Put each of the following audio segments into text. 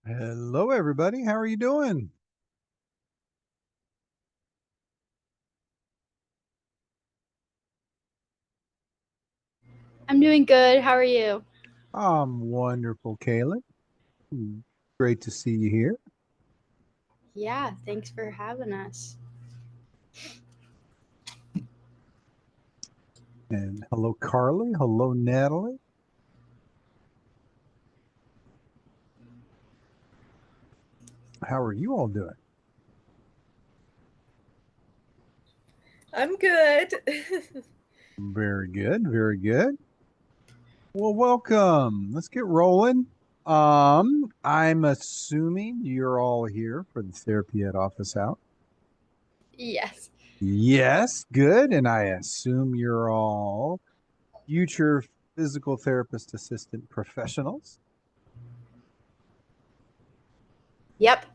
Hello, everybody. How are you doing? I'm doing good. How are you? I'm wonderful, Kaylin. Great to see you here. Yeah, thanks for having us. And hello, Carly. Hello, Natalie. How are you all doing? I'm good. Very good. Very good. Well, welcome. Let's get rolling. I'm assuming you're all here for the Therapy Ed office out. Yes. Yes, good. And I assume you're all future physical therapist assistant professionals. Yep.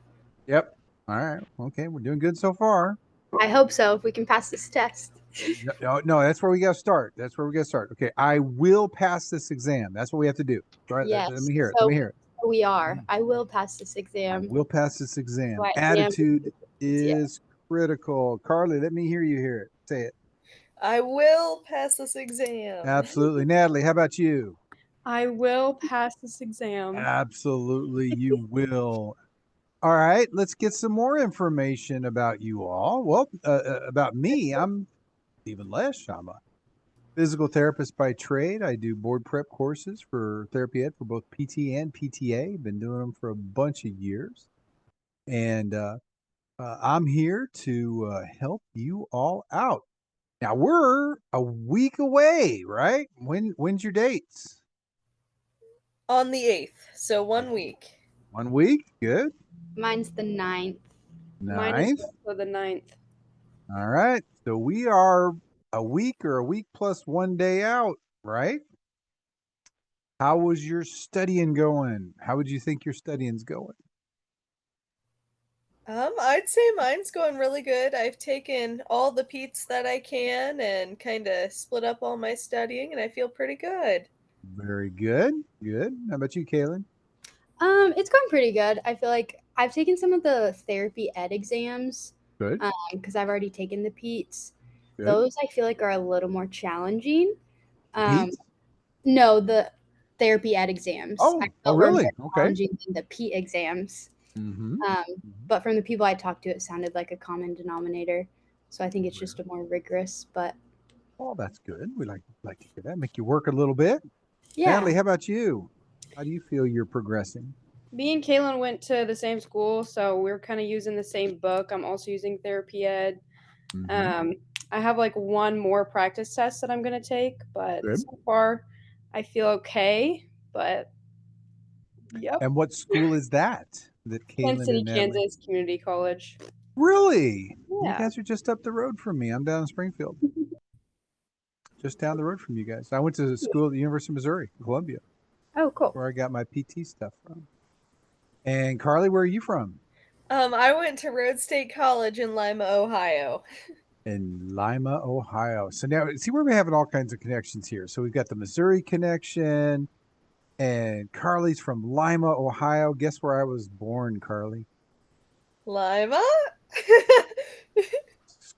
Yep. All right. Okay. We're doing good so far. I hope so if we can pass this test. No, that's where we got to start. That's where we got to start. Okay. I will pass this exam. That's what we have to do. All right. Let Yes. me hear it. Let So me hear it. we are. I will pass this I exam. will pass this exam. So I am. Attitude Yeah. is critical. Carly, let me hear you hear it. Say it. I will pass this exam. Absolutely. Natalie, how about you? I will pass this exam. Absolutely, you will. All right, let's get some more information about you all. Well, about me, I'm Steven Lesh. I'm a physical therapist by trade. I do board prep courses for therapy ed for both PT and PTA. Been doing them for a bunch of years. And I'm here to help you all out. Now we're a week away, right? When's your dates? On the 8th, so 1 week. 1 week, good. Mine's the ninth. Mine is Ninth. also the 9th. All right. So we are a week or a week plus 1 day out, right? How was your studying going? How would you think your studying's going? I'd say mine's going really good. I've taken all the Pete's that I can and kind of split up all my studying, and I feel pretty good. Very good. Good. How about you, Kaylin? It's going pretty good. I feel like I've taken some of the therapy ed exams Good. because I've already taken the PETs. Good. Those I feel like are a little more challenging. The Um, Pete's? no, the therapy ed exams I Oh, felt were really? more Okay. challenging than the PET exams. Mm-hmm. Um, Mm-hmm. but from the people I talked to, it sounded like a common denominator. So I think it's Very just a more rigorous, but well. That's good. We like to hear that. Make you work a little bit. yeah. Natalie, how about you? How do you feel you're progressing? Me and Kaylin went to the same school, so we're kind of using the same book. I'm also using Therapy Ed. Mm-hmm. Um, I have like one more practice test that I'm going to take, but Good. so far I feel okay. But yep. And what school is that Kansas Kaylin City, and Natalie? Kansas Community College. Really? You Yeah. guys are just up the road from me. I'm down in Springfield, just down the road from you guys. I went to school at the University of Missouri, Columbia, Oh, cool. where I got my PT stuff from. And Carly, where are you from? I went to Rhodes State College in Lima, Ohio. In Lima, Ohio. So now, see, we're having all kinds of connections here. So we've got the Missouri connection, and Carly's from Lima, Ohio. Guess where I was born, Carly? Lima?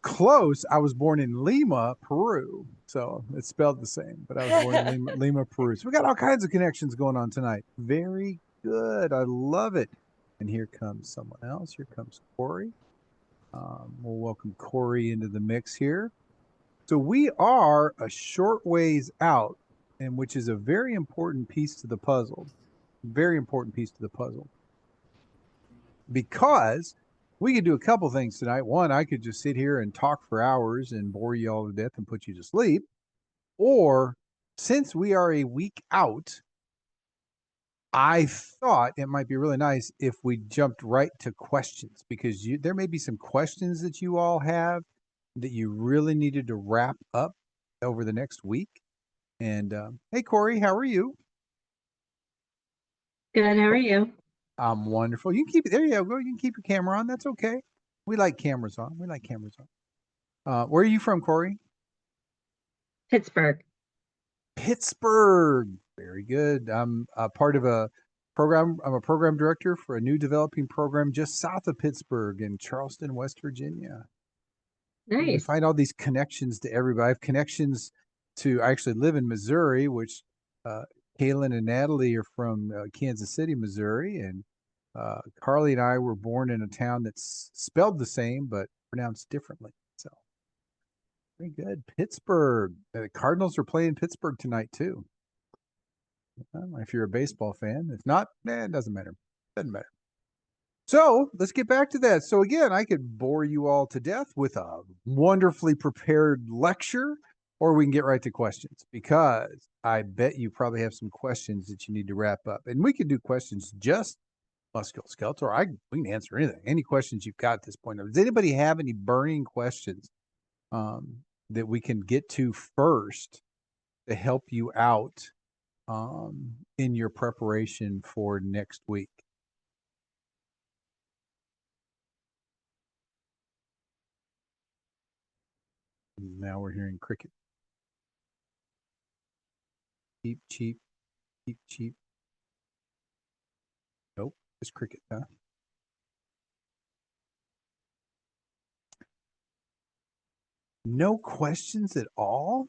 Close. I was born in Lima, Peru. So it's spelled the same, but I was born in Lima, Peru. So we got all kinds of connections going on tonight. Very good. I love it. And here comes someone else. Here comes Corey. We'll welcome Corey into the mix here. So we are a short ways out, and which is a very important piece to the puzzle. Very important piece to the puzzle. Because we could do a couple things tonight. One, I could just sit here and talk for hours and bore you all to death and put you to sleep. Or since we are a week out, I thought it might be really nice if we jumped right to questions because there may be some questions that you all have that you really needed to wrap up over the next week. And hey, Corey, how are you? Good. How are you? I'm wonderful. You can keep it there. You go. You can keep your camera on. That's okay. We like cameras on. We like cameras on. Where are you from, Corey? Pittsburgh. Pittsburgh. Very good. I'm a part of a I'm a program director for a new developing program just south of Pittsburgh in Charleston, West Virginia. You can Nice. find all these connections to everybody. I have connections I actually live in Missouri, which Kaylin and Natalie are from Kansas City, Missouri. And Carly and I were born in a town that's spelled the same, but pronounced differently. So very good. Pittsburgh. The Cardinals are playing Pittsburgh tonight, too. If you're a baseball fan. If not, it doesn't matter. Doesn't matter. So let's get back to that. So again, I could bore you all to death with a wonderfully prepared lecture, or we can get right to questions, because I bet you probably have some questions that you need to wrap up. And we could do questions just musculoskeletal, or we can answer anything. Any questions you've got at this point. Does anybody have any burning questions that we can get to first to help you out in your preparation for next week? Now we're hearing cricket. Cheap, cheap, cheap, cheap. Nope, just cricket, huh? No questions at all?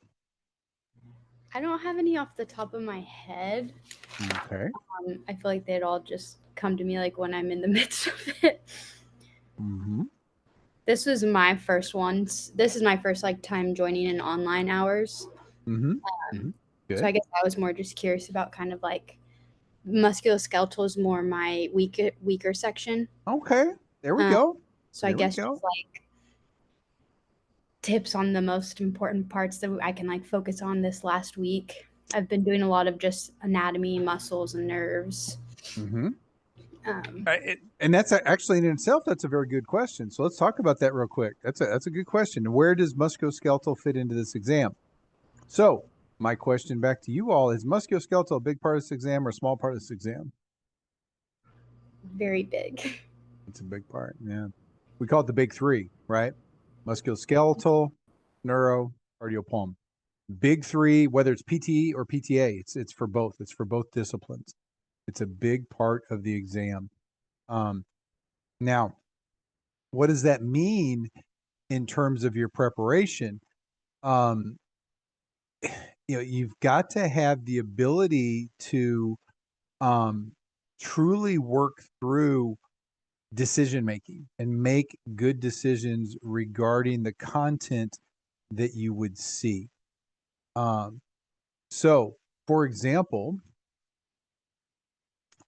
I don't have any off the top of my head. Okay. I feel like they'd all just come to me like when I'm in the midst of it. Mm-hmm. This was my first one. This is my first time joining in online hours. Mm-hmm. Good. So I guess I was more just curious about kind of like musculoskeletal is more my weaker section. Okay. There we go. So I guess just like tips on the most important parts that I can like focus on this last week. I've been doing a lot of just anatomy, muscles, and nerves. Mm-hmm. And that's actually in itself, that's a very good question. So let's talk about that real quick. That's a good question. Where does musculoskeletal fit into this exam? So my question back to you all is: musculoskeletal a big part of this exam or a small part of this exam? Very big. It's a big part. Yeah, we call it the big three, right? Musculoskeletal, neuro, cardiopulm. Big three, whether it's PTE or PTA, it's for both. It's for both disciplines. It's a big part of the exam. Now, what does that mean in terms of your preparation? You've got to have the ability to truly work through decision making and make good decisions regarding the content that you would see. So, for example,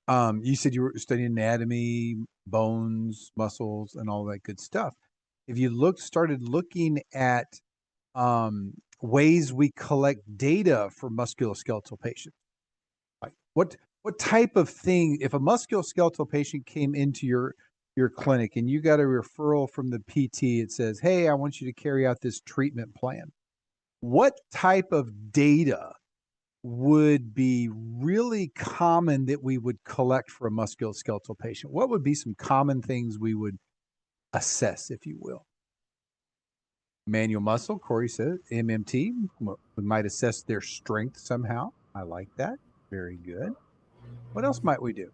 you said you were studying anatomy, bones, muscles, and all that good stuff. If you started looking at ways we collect data for musculoskeletal patients, like what type of thing, if a musculoskeletal patient came into your clinic and you got a referral from the PT, it says, hey, I want you to carry out this treatment plan. What type of data would be really common that we would collect for a musculoskeletal patient? What would be some common things we would assess, if you will? Manual muscle, Corey said. MMT, we might assess their strength somehow. I like that. Very good. What else might we do?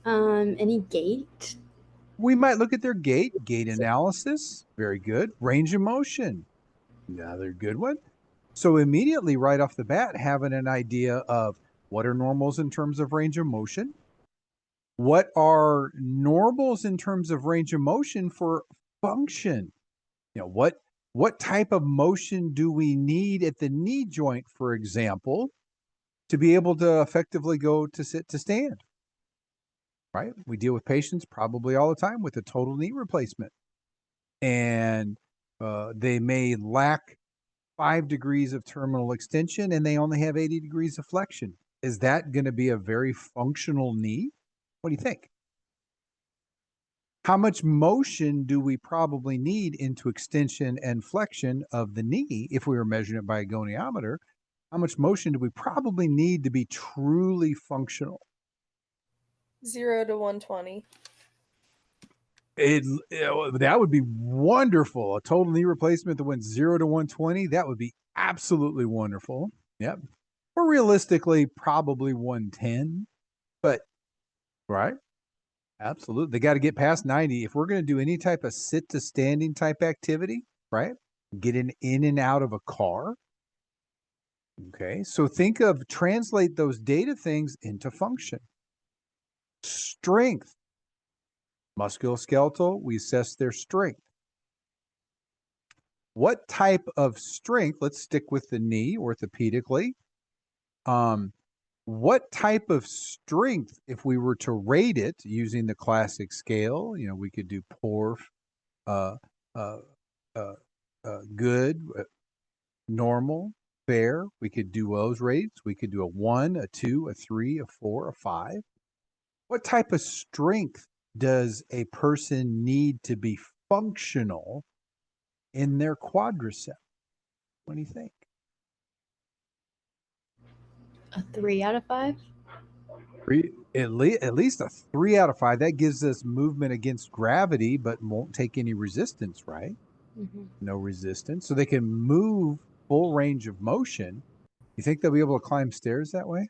Any gait? We might look at their gait analysis. Very good. Range of motion, another good one. So immediately right off the bat, having an idea of what are normals in terms of range of motion, what are normals in terms of range of motion for function. What type of motion do we need at the knee joint, for example, to be able to effectively go to sit to stand? Right? We deal with patients probably all the time with a total knee replacement, and they may lack 5 degrees of terminal extension and they only have 80 degrees of flexion. Is that going to be a very functional knee? What do you think? How much motion do we probably need into extension and flexion of the knee if we were measuring it by a goniometer? How much motion do we probably need to be truly functional? 0 to 120. That would be wonderful. A total knee replacement that went 0 to 120, that would be absolutely wonderful. Yep. Or realistically, probably 110. Right. Absolutely. They got to get past 90. If we're going to do any type of sit to standing type activity, right? Getting in and out of a car. Okay. So translate those data things into function. Strength. Musculoskeletal, we assess their strength. What type of strength, let's stick with the knee orthopedically. What type of strength, if we were to rate it using the classic scale, we could do poor, good, normal, fair. We could do those rates. We could do a 1, a 2, a 3, a 4, a 5. What type of strength does a person need to be functional in their quadricep? What do you think? A 3 out of 5. At least a 3 out of 5. That gives us movement against gravity, but won't take any resistance, right? Mm-hmm. No resistance. So they can move full range of motion. You think they'll be able to climb stairs that way?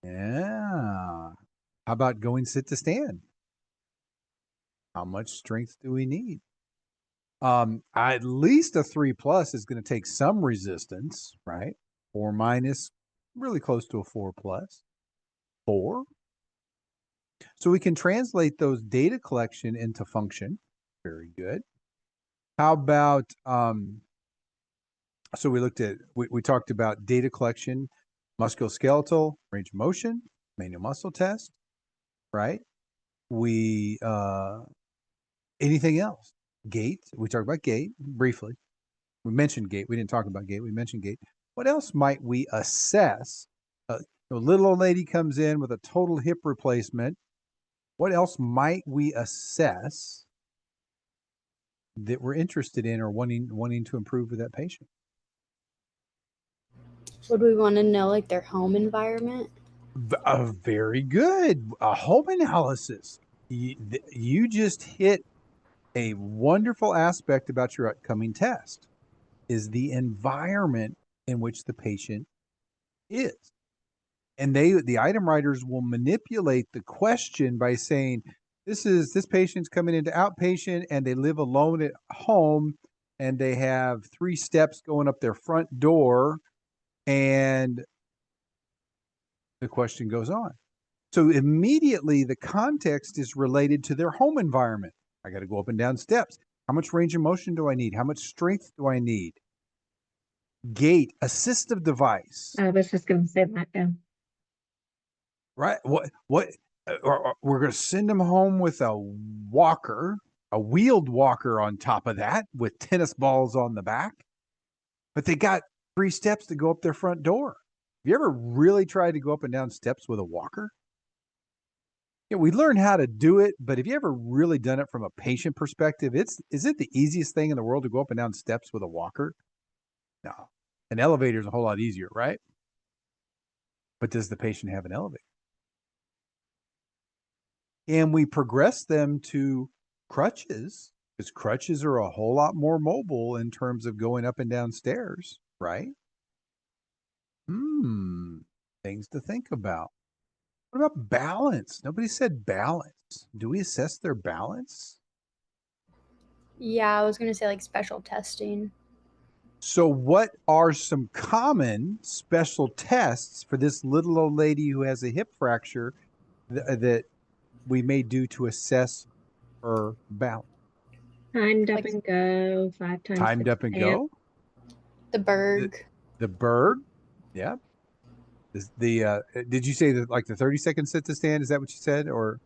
Yeah. How about going sit to stand? How much strength do we need? At least a 3+ is going to take some resistance, right? 4- really close to a 4+. 4. So we can translate those data collection into function. Very good. How about, so we talked about data collection, musculoskeletal, range of motion, manual muscle test, right? Anything else? Gait. We talked about gait briefly. We mentioned gait. We didn't talk about gait. We mentioned gait. What else might we assess? A little old lady comes in with a total hip replacement. What else might we assess that we're interested in or wanting to improve with that patient? Would we want to know like their home environment? Very good. A home analysis. You just hit a wonderful aspect about your upcoming test, is the environment in which the patient is. And the item writers will manipulate the question by saying, this patient's coming into outpatient and they live alone at home and they have 3 steps going up their front door, and the question goes on. So immediately the context is related to their home environment. I got to go up and down steps. How much range of motion do I need? How much strength do I need? Gait, assistive device. I was just going to say that, yeah. Right? We're going to send them home with a walker, a wheeled walker on top of that with tennis balls on the back. But they got 3 steps to go up their front door. Have you ever really tried to go up and down steps with a walker? We learn how to do it, but have you ever really done it from a patient perspective? Is it the easiest thing in the world to go up and down steps with a walker? No. An elevator is a whole lot easier, right? But does the patient have an elevator? And we progress them to crutches, because crutches are a whole lot more mobile in terms of going up and down stairs, right? Things to think about. What about balance? Nobody said balance. Do we assess their balance? Yeah, I was going to say like special testing. So what are some common special tests for this little old lady who has a hip fracture that we may do to assess her balance? Timed up and go 5 times. Timed up and go? The Berg. The Berg? Yeah. Did you say that like the 30-second sit to stand? Is that what you said? Or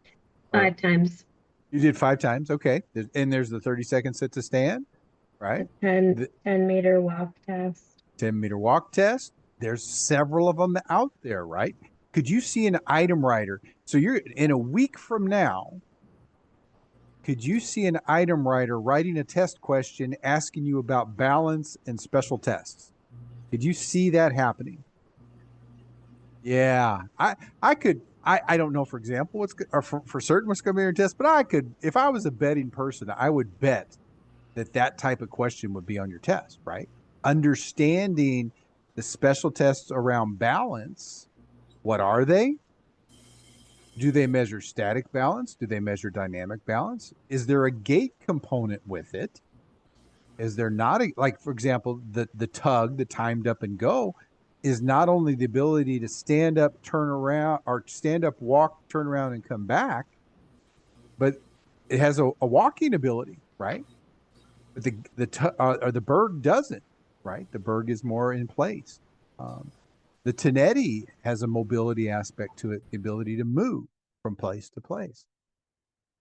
5 times. You did 5 times. Okay. And there's the 30-second sit to stand, right? 10-meter walk test. 10-meter walk test. There's several of them out there, right? Could you see an item writer? So you're in a week from now, could you see an item writer writing a test question asking you about balance and special tests? Could you see that happening? Yeah, I could. I don't know, for example, for certain what's going to be your test, but I could, if I was a betting person, I would bet that type of question would be on your test, right? Understanding The special tests around balance, what are they? Do they measure static balance? Do they measure dynamic balance? Is there a gait component with it? Is there not like, for example, the tug, the timed up and go, is not only the ability to stand up, turn around, or stand up, walk, turn around, and come back, but it has a walking ability, right? But the Berg doesn't, right? The Berg is more in place. The Tenetti has a mobility aspect to it, the ability to move from place to place.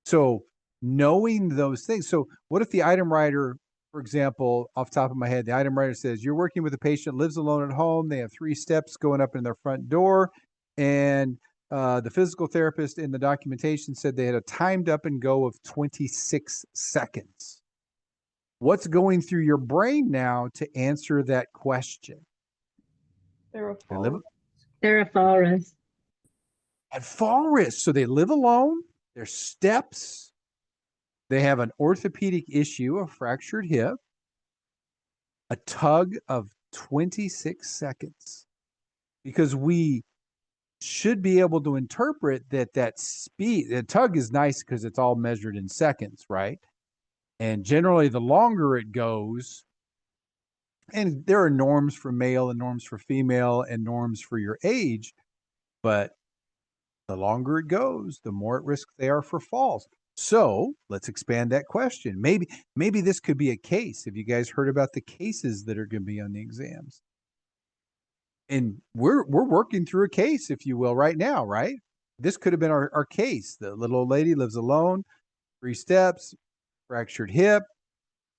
So knowing those things. So what if the item writer, for example, off the top of my head, the item writer says, you're working with a patient, lives alone at home. They have 3 steps going up in their front door. And the physical therapist in the documentation said they had a timed up and go of 26 seconds. What's going through your brain now to answer that question? They're a They live fall. They're a fall risk. at fall risk. So they live alone. Their steps. They have an orthopedic issue, a fractured hip, a tug of 26 seconds. Because we should be able to interpret that speed. The tug is nice because it's all measured in seconds, right? And generally, the longer it goes, and there are norms for male and norms for female and norms for your age, but the longer it goes, the more at risk they are for falls. So let's expand that question. Maybe this could be a case. Have you guys heard about the cases that are going to be on the exams? And we're working through a case, if you will, right now, right? This could have been our case. The little old lady lives alone, 3 steps, fractured hip,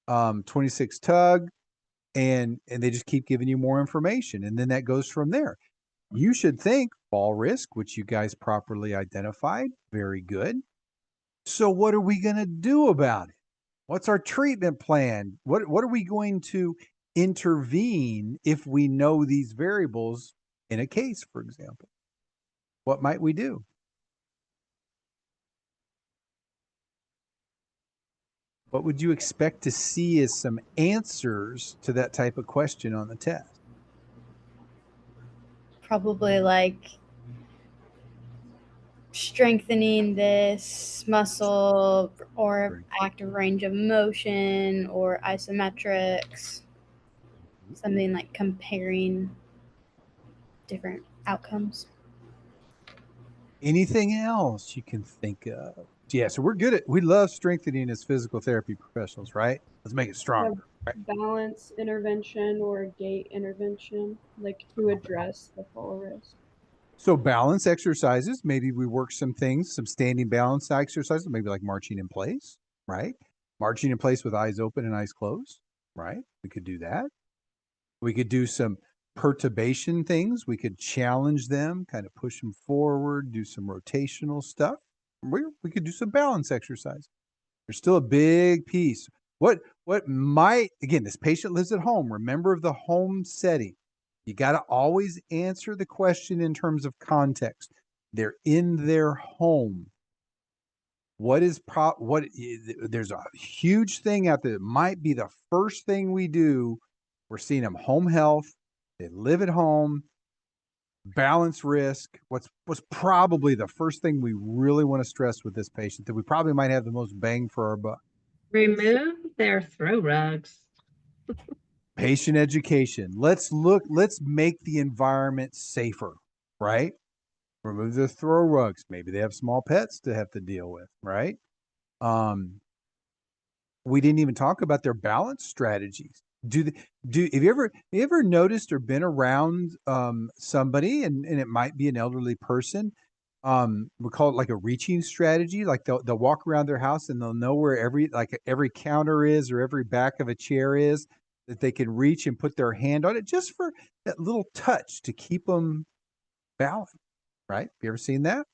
26 tug, and they just keep giving you more information. And then that goes from there. You should think fall risk, which you guys properly identified. Very good. So what are we going to do about it? What's our treatment plan? What are we going to intervene if we know these variables in a case, for example? What might we do? What would you expect to see as some answers to that type of question on the test? Probably like strengthening this muscle or active range of motion or isometrics, something like comparing different outcomes. Anything else you can think of? Yeah, so we love strengthening as physical therapy professionals, right? Let's make it stronger. Right? Balance intervention or a gait intervention, like to address the fall risk. So balance exercises, maybe we work some things, some standing balance exercises, maybe like marching in place, right? Marching in place with eyes open and eyes closed, right? We could do that. We could do some perturbation things. We could challenge them, kind of push them forward, do some rotational stuff. We could do some balance exercise. There's still a big piece. What might, again, this patient lives at home. Remember of the home setting. You got to always answer the question in terms of context. They're in their home. There's a huge thing out there that might be the first thing we do. We're seeing them home health. They live at home. Balance risk. What's probably the first thing we really want to stress with this patient that we probably might have the most bang for our buck? Remove their throw rugs. Patient education. Let's make the environment safer, right? Remove the throw rugs. Maybe they have small pets to have to deal with, right? We didn't even talk about their balance strategies. Have you ever noticed or been around somebody, and it might be an elderly person? We call it like a reaching strategy. Like they'll walk around their house and they'll know where every counter is or every back of a chair is, that they can reach and put their hand on it just for that little touch to keep them balanced, right? Have you ever seen that?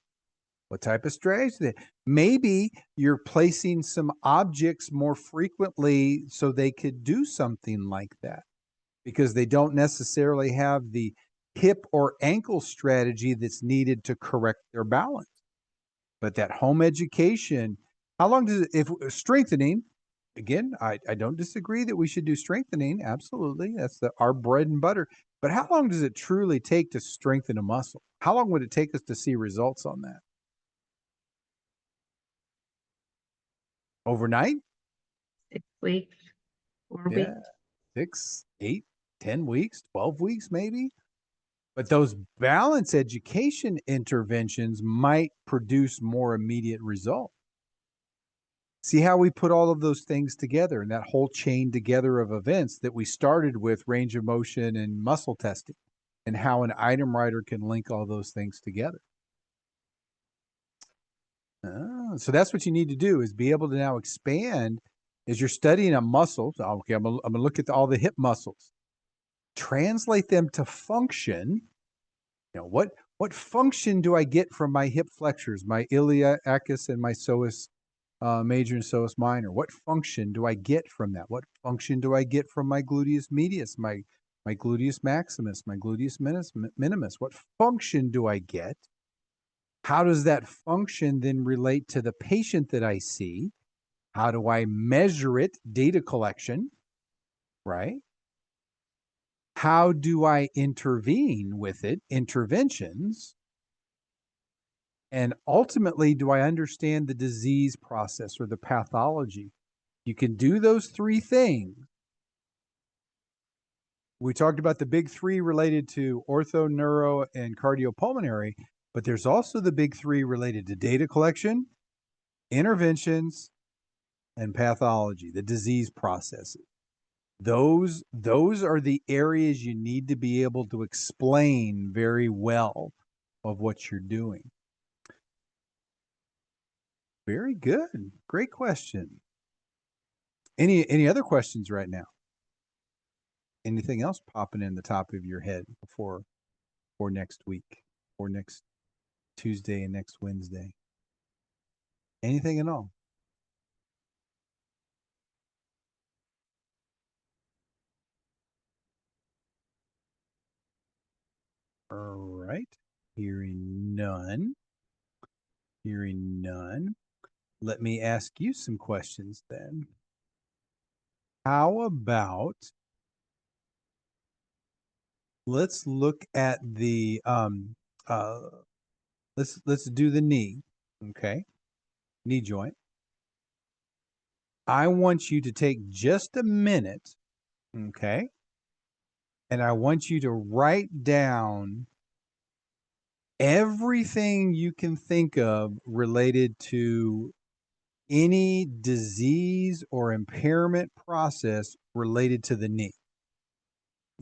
What type of strategy? Maybe you're placing some objects more frequently so they could do something like that because they don't necessarily have the hip or ankle strategy that's needed to correct their balance. But that home education, how long does it, if strengthening, again, I don't disagree that we should do strengthening. Absolutely. That's our bread and butter. But how long does it truly take to strengthen a muscle? How long would it take us to see results on that? Overnight? 6 weeks, 4 Yeah, weeks. 6, 8, 10 weeks, 12 weeks maybe. But those balance education interventions might produce more immediate results. See how we put all of those things together and that whole chain together of events that we started with range of motion and muscle testing, and how an item writer can link all those things together. So that's what you need to do, is be able to now expand as you're studying a muscle. So, okay, I'm gonna look at all the hip muscles, translate them to function. What function do I get from my hip flexors, my iliacus and my psoas major and psoas minor? What function do I get from that? What function do I get from my gluteus medius, my gluteus maximus, my gluteus minimus? What function do I get? How does that function then relate to the patient that I see? How do I measure it? Data collection, right? How do I intervene with it? Interventions. And ultimately, do I understand the disease process or the pathology? You can do those three things. We talked about the big three related to ortho, neuro, and cardiopulmonary, but there's also the big three related to data collection, interventions, and pathology, the disease processes. Those are the areas you need to be able to explain very well of what you're doing. Very good. Great question. Any other questions right now? Anything else popping in the top of your head for next week, or next Tuesday and next Wednesday? Anything at all? All right. Hearing none. Let me ask you some questions then. How about, let's look at the let's do the knee, okay? Knee joint. I want you to take just a minute, okay? And I want you to write down everything you can think of related to any disease or impairment process related to the knee.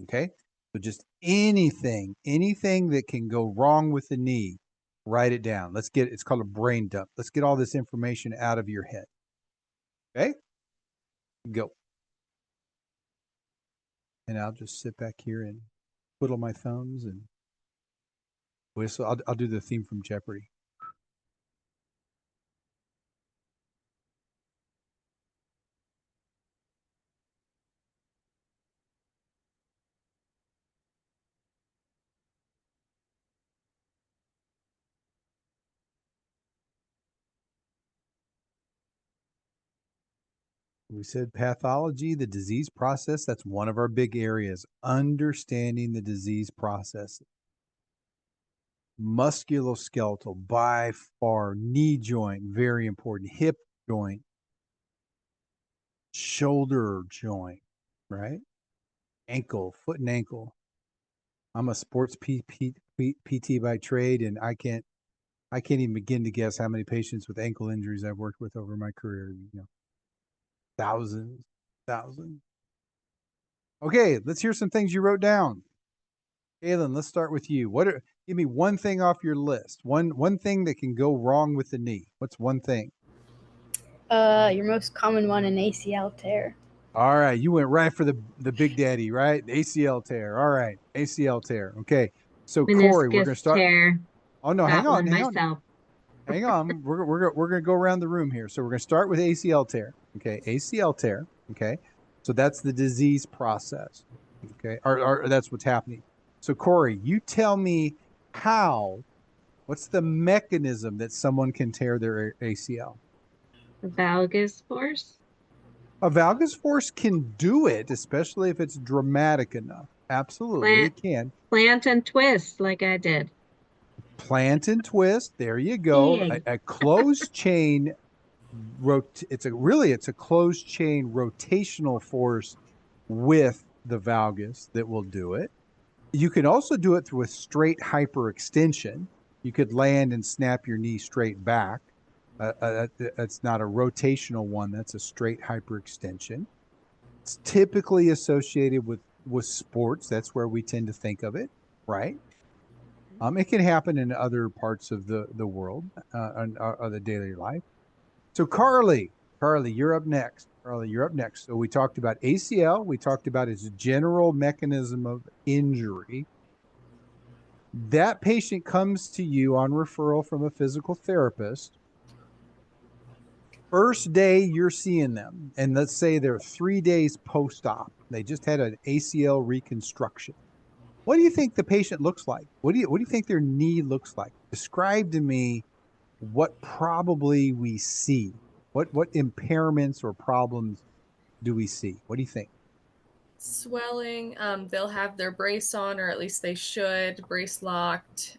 Okay? So just anything that can go wrong with the knee, write it down. It's called a brain dump. Let's get all this information out of your head. Okay? Go. And I'll just sit back here and twiddle my thumbs and whistle. I'll do the theme from Jeopardy. We said pathology, the disease process. That's one of our big areas, understanding the disease process. Musculoskeletal, by far. Knee joint, very important. Hip joint, shoulder joint, right? Ankle, foot and ankle. I'm a sports PT by trade, and I can't even begin to guess how many patients with ankle injuries I've worked with over my career. Thousands. Okay, let's hear some things you wrote down. Kaylin, let's start with you. Give me one thing off your list. One thing that can go wrong with the knee. What's one thing? Your most common one, an ACL tear. All right, you went right for the big daddy, right? The ACL tear. All right, ACL tear. Okay, so Corey, we're gonna Meniscus start. tear. Oh no, Got hang on, one hang on. myself. Hang on. We're gonna go around the room here. So we're gonna start with ACL tear. Okay, ACL tear. Okay, so that's the disease process. Okay, or that's what's happening. So Corey, you tell me what's the mechanism that someone can tear their ACL? Valgus force. A valgus force can do it, especially if it's dramatic enough. Absolutely, it can. Plant and twist like I did. Plant and twist. There you go. Yay. A closed chain it's a closed chain rotational force with the valgus that will do it. You can also do it through a straight hyperextension. You could land and snap your knee straight back. That's not a rotational one. That's a straight hyperextension. It's typically associated with sports. That's where we tend to think of it, right? It can happen in other parts of the world, or the daily life. So Carly, you're up next. So we talked about ACL. We talked about its general mechanism of injury. That patient comes to you on referral from a physical therapist. First day you're seeing them, and let's say they're 3 days post-op. They just had an ACL reconstruction. What do you think the patient looks like? What do you think their knee looks like? Describe to me what probably we see. What impairments or problems do we see? What do you think? Swelling. They'll have their brace on, or at least they should, brace locked.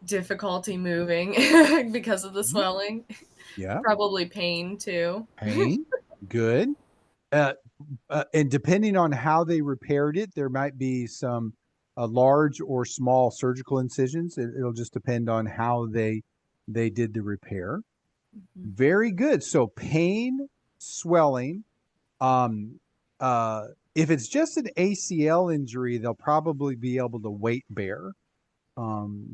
Difficulty moving because of the swelling. Yeah. Probably pain too. Pain. Good. And depending on how they repaired it, there might be some large or small surgical incisions. It'll just depend on how they did the repair. Mm-hmm. Very good. So pain, swelling. If it's just an ACL injury, they'll probably be able to weight bear.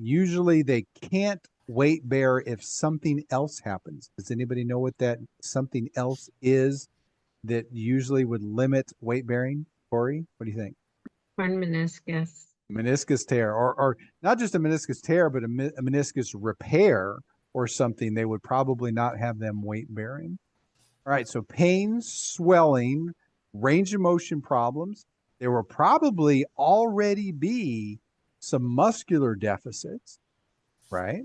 Usually they can't weight bear if something else happens. Does anybody know what that something else is that usually would limit weight bearing? Corey, what do you think? Torn meniscus. Meniscus tear, or not just a meniscus tear, but a meniscus repair or something. They would probably not have them weight bearing. All right, so pain, swelling, range of motion problems. There will probably already be some muscular deficits, right?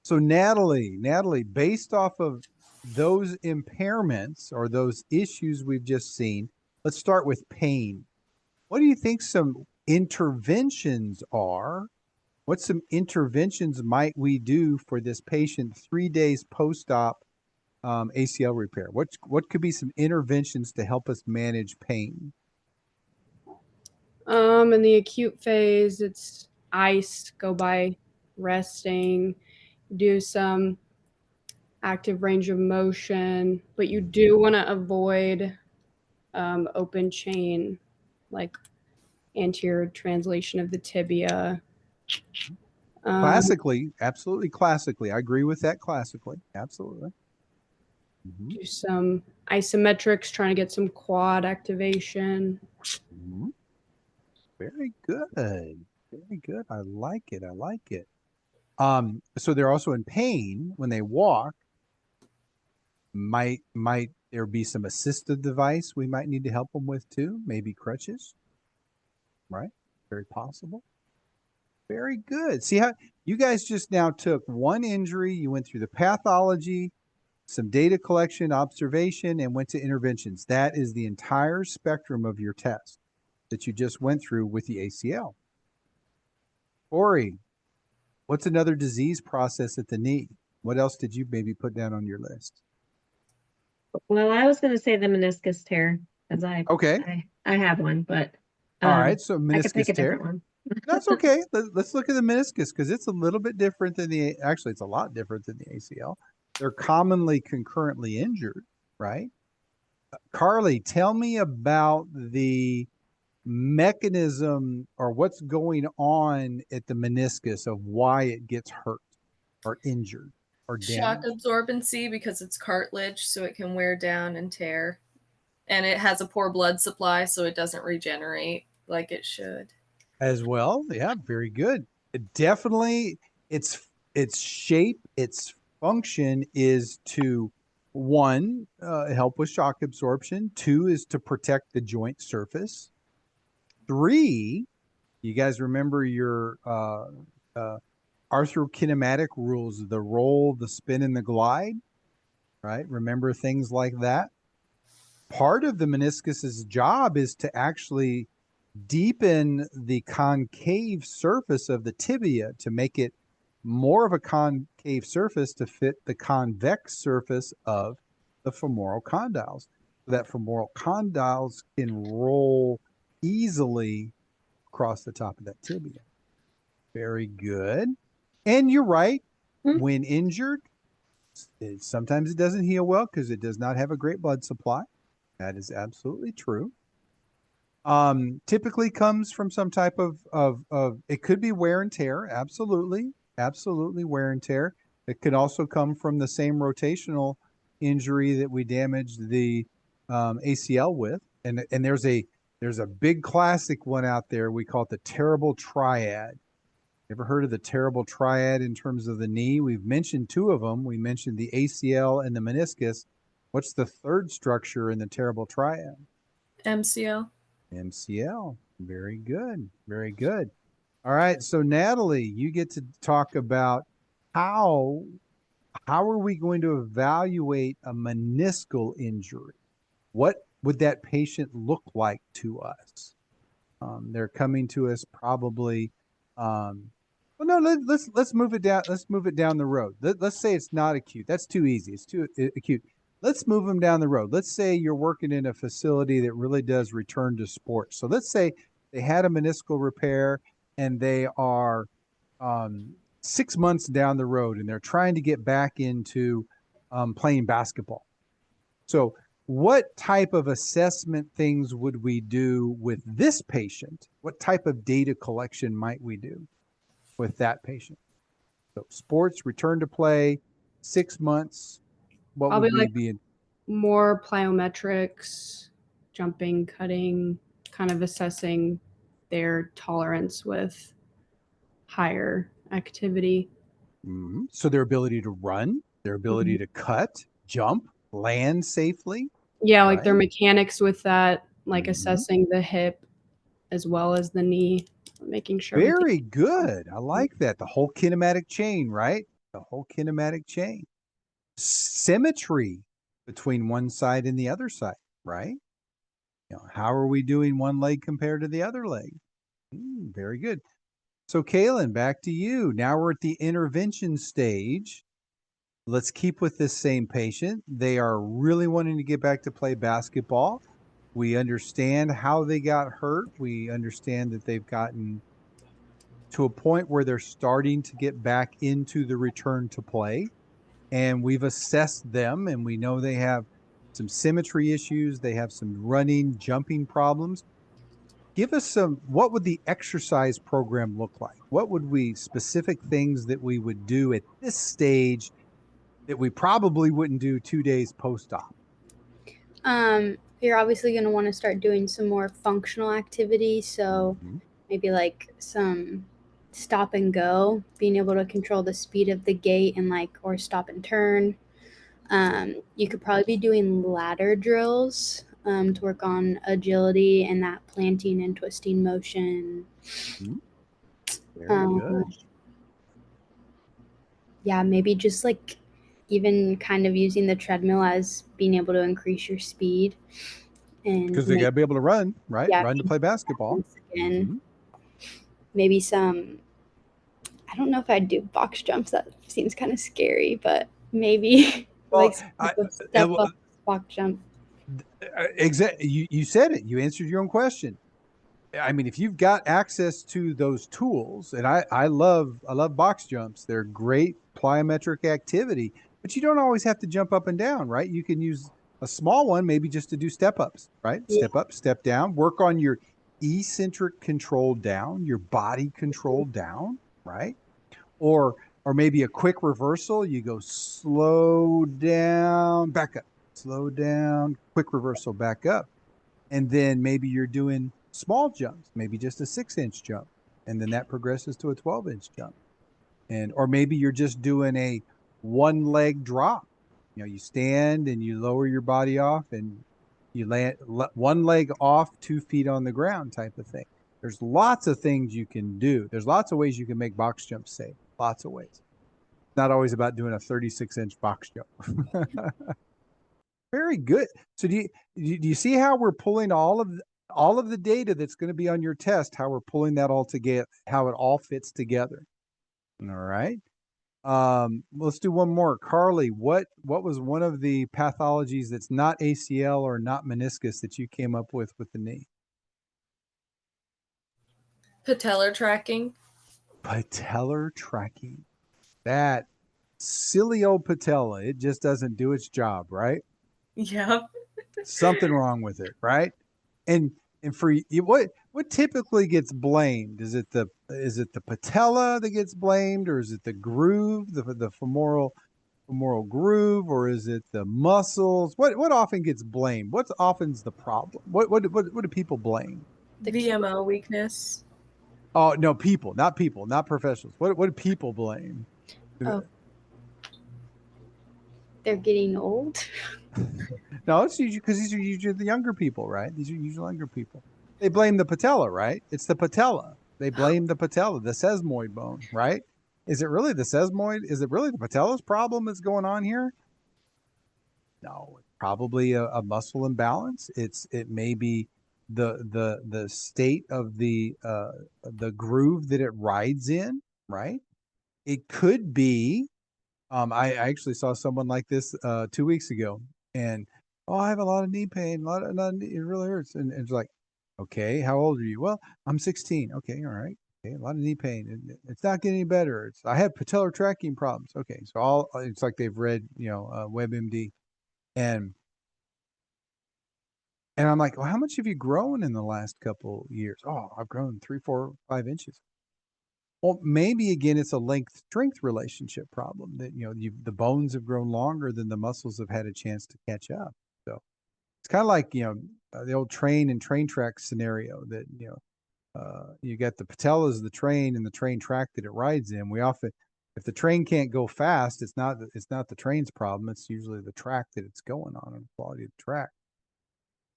So Natalie, based off of those impairments or those issues we've just seen, let's start with pain. What do you think some interventions are? What some interventions might we do for this patient 3 days post-op ACL repair? What could be some interventions to help us manage pain? In the acute phase, it's ice, go by resting, do some active range of motion, but you do want to avoid open chain, like anterior translation of the tibia. Classically, absolutely classically. I agree with that classically. Absolutely. Mm-hmm. Do some isometrics, trying to get some quad activation. Mm-hmm. Very good. Very good. I like it. So they're also in pain when they walk. Might there be some assistive device we might need to help them with too? Maybe crutches, right? Very possible. Very good. See how you guys just now took one injury, you went through the pathology, some data collection, observation, and went to interventions. That is the entire spectrum of your test that you just went through with the ACL. Ori, what's another disease process at the knee? What else did you maybe put down on your list? Well, I was going to say the meniscus tear, because I have one, but all right, so meniscus I could pick a tear. different one. That's okay. Let's look at the meniscus because it's a little bit different than actually it's a lot different than the ACL. They're commonly concurrently injured, right? Carly, tell me about the mechanism or what's going on at the meniscus of why it gets hurt or injured or damaged. Shock absorbency, because it's cartilage, so it can wear down and tear. And it has a poor blood supply, so it doesn't regenerate like it should. As well, yeah, very good. It definitely, its shape, its function is to, one, help with shock absorption. 2 is to protect the joint surface. 3, you guys remember your arthrokinematic rules, the roll, the spin, and the glide, right? Remember things like that. part of the meniscus's job is to actually deepen the concave surface of the tibia to make it more of a concave surface to fit the convex surface of the femoral condyles, so that femoral condyles can roll easily across the top of that tibia. Very good. And you're right, when injured, sometimes it doesn't heal well because it does not have a great blood supply. That is absolutely true. Typically comes from some type of it could be wear and tear. Absolutely wear and tear. It could also come from the same rotational injury that we damaged the ACL with. And there's a big classic one out there. We call it the terrible triad. Ever heard of the terrible triad in terms of the knee? We've mentioned two of them. We mentioned the ACL and the meniscus. What's the third structure in the terrible triad? MCL. MCL. Very good. Very good. All right. So Natalie, you get to talk about how are we going to evaluate a meniscal injury? What would that patient look like to us? They're coming to us probably. Well, no. Let's move it down. Let's move it down the road. Let's say it's not acute. That's too easy. It's too acute. Let's move them down the road. Let's say you're working in a facility that really does return to sports. So let's say they had a meniscal repair and they are 6 months down the road and they're trying to get back into playing basketball. So what type of assessment things would we do with this patient? What type of data collection might we do with that patient? So sports, return to play, 6 months. What would we be in? More plyometrics, jumping, cutting, kind of assessing their tolerance with higher activity. Mm-hmm. So their ability to run, their ability to cut, jump, land safely. Yeah, like their mechanics with that, like assessing the hip as well as the knee, making sure. Very good. I like that. The whole kinematic chain, right? The whole kinematic chain. Symmetry between one side and the other side, right? How are we doing one leg compared to the other leg? Very good. So Kaylin, back to you. Now we're at the intervention stage. Let's keep with this same patient. They are really wanting to get back to play basketball. We understand how they got hurt. We understand that they've gotten to a point where they're starting to get back into the return to play. And we've assessed them and we know they have some symmetry issues. They have some running, jumping problems. Give us what would the exercise program look like? What would specific things that we would do at this stage that we probably wouldn't do 2 days post-op? You're obviously going to want to start doing some more functional activity. So maybe like some stop and go, being able to control the speed of the gait and or stop and turn. You could probably be doing ladder drills to work on agility and that planting and twisting motion. Very good. Yeah, maybe just even kind of using the treadmill as being able to increase your speed. Because they got to be able to run, right? Yeah, run to play basketball. And maybe some, I don't know if I'd do box jumps. That seems kind of scary, but maybe step up box jump. Exactly. You said it. You answered your own question. I mean, if you've got access to those tools, and I love box jumps. They're great plyometric activity, but you don't always have to jump up and down, right? You can use a small one, maybe just to do step ups, right? Yeah. Step up, step down, work on your eccentric control down, your body control down, right? Or maybe a quick reversal. You go slow down, back up, slow down, quick reversal, back up. And then maybe you're doing small jumps, maybe just a 6-inch jump. And then that progresses to a 12-inch jump. Or maybe you're just doing a one leg drop. You stand and you lower your body off and you land one leg off, 2 feet on the ground type of thing. There's lots of things you can do. There's lots of ways you can make box jumps safe. Lots of ways. It's not always about doing a 36-inch box jump. Very good. So do you see how we're pulling all of the data that's going to be on your test, how we're pulling that all together, how it all fits together? All right. Let's do one more. Carly, what was one of the pathologies that's not ACL or not meniscus that you came up with the knee? Patellar tracking. Patellar tracking. That silly old patella, it just doesn't do its job, right? Yep. Something wrong with it, right? And for you, what typically gets blamed? Is it the patella that gets blamed, or is it the groove, the femoral groove, or is it the muscles? What often gets blamed? What's often's the problem? What do people blame? The VMO weakness. Oh no, people, not professionals. What do people blame? Oh, they're getting old. No, it's usually because these are usually the younger people, right? These are usually younger people. They blame the patella, right? It's the patella. They blame the patella, the sesamoid bone, right? Is it really the sesamoid? Is it really the patella's problem that's going on here? No, it's probably a muscle imbalance. It may be the state of the groove that it rides in, right? It could be. I actually saw someone like this 2 weeks ago, and I have a lot of knee pain, it really hurts, and it's like, okay, how old are you? Well, I'm 16. Okay, all right. Okay, a lot of knee pain. It's not getting any better. I have patellar tracking problems. Okay, so it's like they've read WebMD, and I'm like, well, how much have you grown in the last couple years? Oh, I've grown 3, 4, 5 inches. Well, maybe again, it's a length-strength relationship problem that, the bones have grown longer than the muscles have had a chance to catch up. So it's kind of like, the old train and train track scenario that, you got the patella as the train and the train track that it rides in. If the train can't go fast, it's not the train's problem. It's usually the track that it's going on and the quality of the track.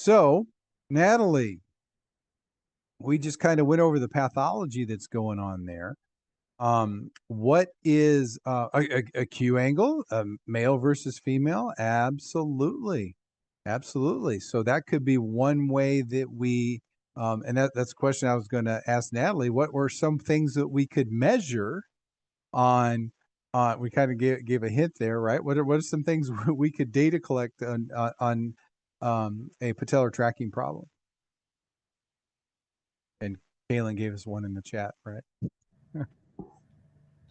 So, Natalie, we just kind of went over the pathology that's going on there. What is a Q angle, male versus female? Absolutely. So that could be one way that we, and that's a question I was going to ask Natalie. What were some things that we could measure on? We kind of gave a hint there, right? What are some things we could data collect on a patellar tracking problem? And Kaylin gave us one in the chat, right?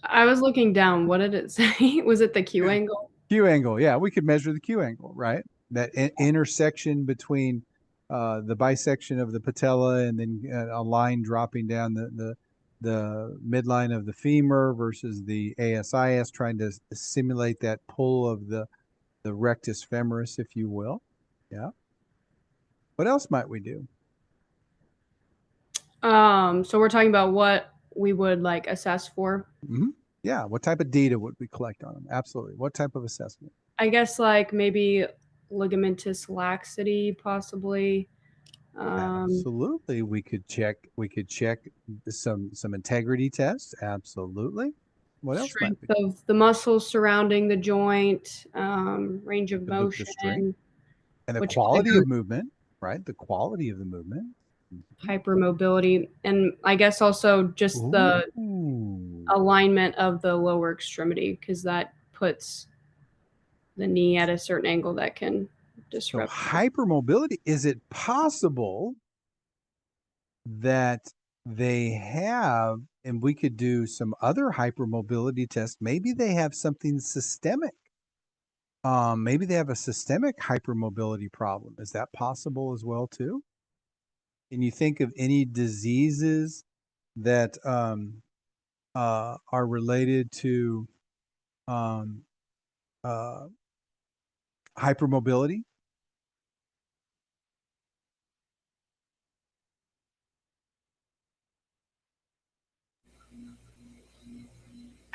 I was looking down. What did it say? Was it the Q angle? Q angle, yeah. We could measure the Q angle, right? That intersection between the bisection of the patella and then a line dropping down the midline of the femur versus the ASIS, trying to simulate that pull of the rectus femoris, if you will. Yeah. What else might we do? So we're talking about what we would assess for. Mm-hmm. Yeah. What type of data would we collect on them? Absolutely. What type of assessment? I guess maybe ligamentous laxity, possibly. Absolutely. We could check some integrity tests. Absolutely. What else? Strength of the muscles surrounding the joint, range of motion, and the quality of movement, right? The quality of the movement. Hypermobility, and I guess also just the alignment of the lower extremity, because that puts the knee at a certain angle that can disrupt. So hypermobility, is it possible that they have, and we could do some other hypermobility tests, maybe they have something systemic? Maybe they have a systemic hypermobility problem. Is that possible as well too? Can you think of any diseases that are related to hypermobility?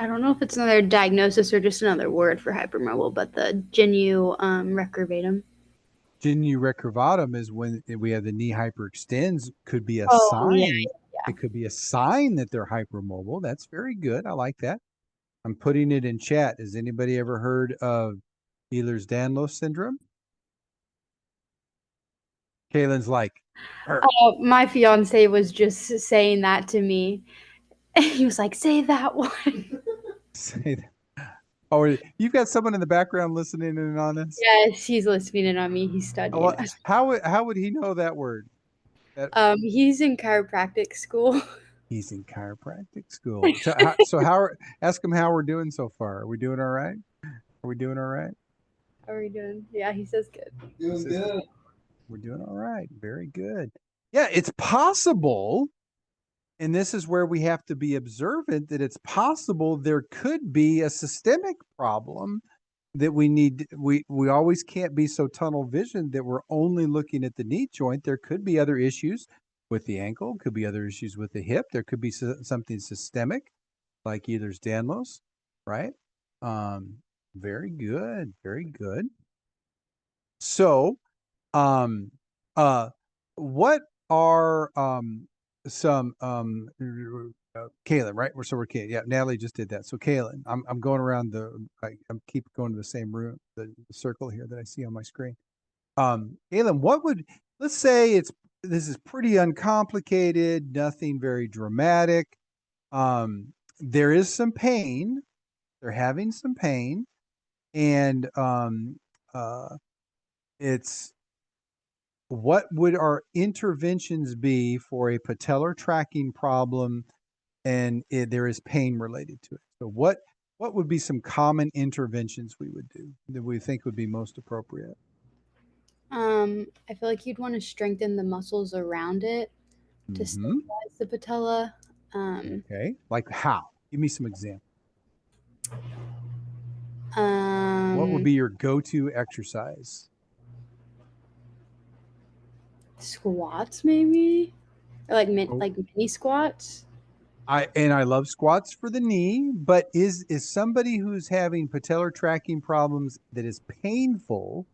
I don't know if it's another diagnosis or just another word for hypermobile, but the genu recurvatum. Genu recurvatum is when we have the knee hyperextends. Could be a sign. Yeah. It could be a sign that they're hypermobile. That's very good. I like that. I'm putting it in chat. Has anybody ever heard of Ehlers-Danlos syndrome? Kaylin's like, my fiance was just saying that to me. He was like, say that one. Say that. Oh, you've got someone in the background listening in on this? Yes, he's listening in on me. He's studying. How would he know that word? He's in chiropractic school. He's in chiropractic school. Ask him how we're doing so far. Are we doing all right? Are we doing all right? How are we doing? Yeah, he says good. Doing good. We're doing all right. Very good. Yeah, it's possible, and this is where we have to be observant, that it's possible there could be a systemic problem that we always can't be so tunnel visioned that we're only looking at the knee joint. There could be other issues with the ankle, could be other issues with the hip. There could be something systemic, like either Danlos, right? Very good, very good. So, what are some Kaylin, right? So we're Kaylin. Yeah, Natalie just did that. So Kaylin, I'm going around I'm keep going to the same room, the circle here that I see on my screen. Kaylin, let's say this is pretty uncomplicated, nothing very dramatic. There is some pain. They're having some pain, and it's what would our interventions be for a patellar tracking problem, and there is pain related to it? So what would be some common interventions we would do that we think would be most appropriate? I feel like you'd want to strengthen the muscles around it to stabilize the patella. Okay, like how? Give me some examples. What would be your go-to exercise? Squats, maybe, or like mini squats. I love squats for the knee, but is somebody who's having patellar tracking problems that is painful?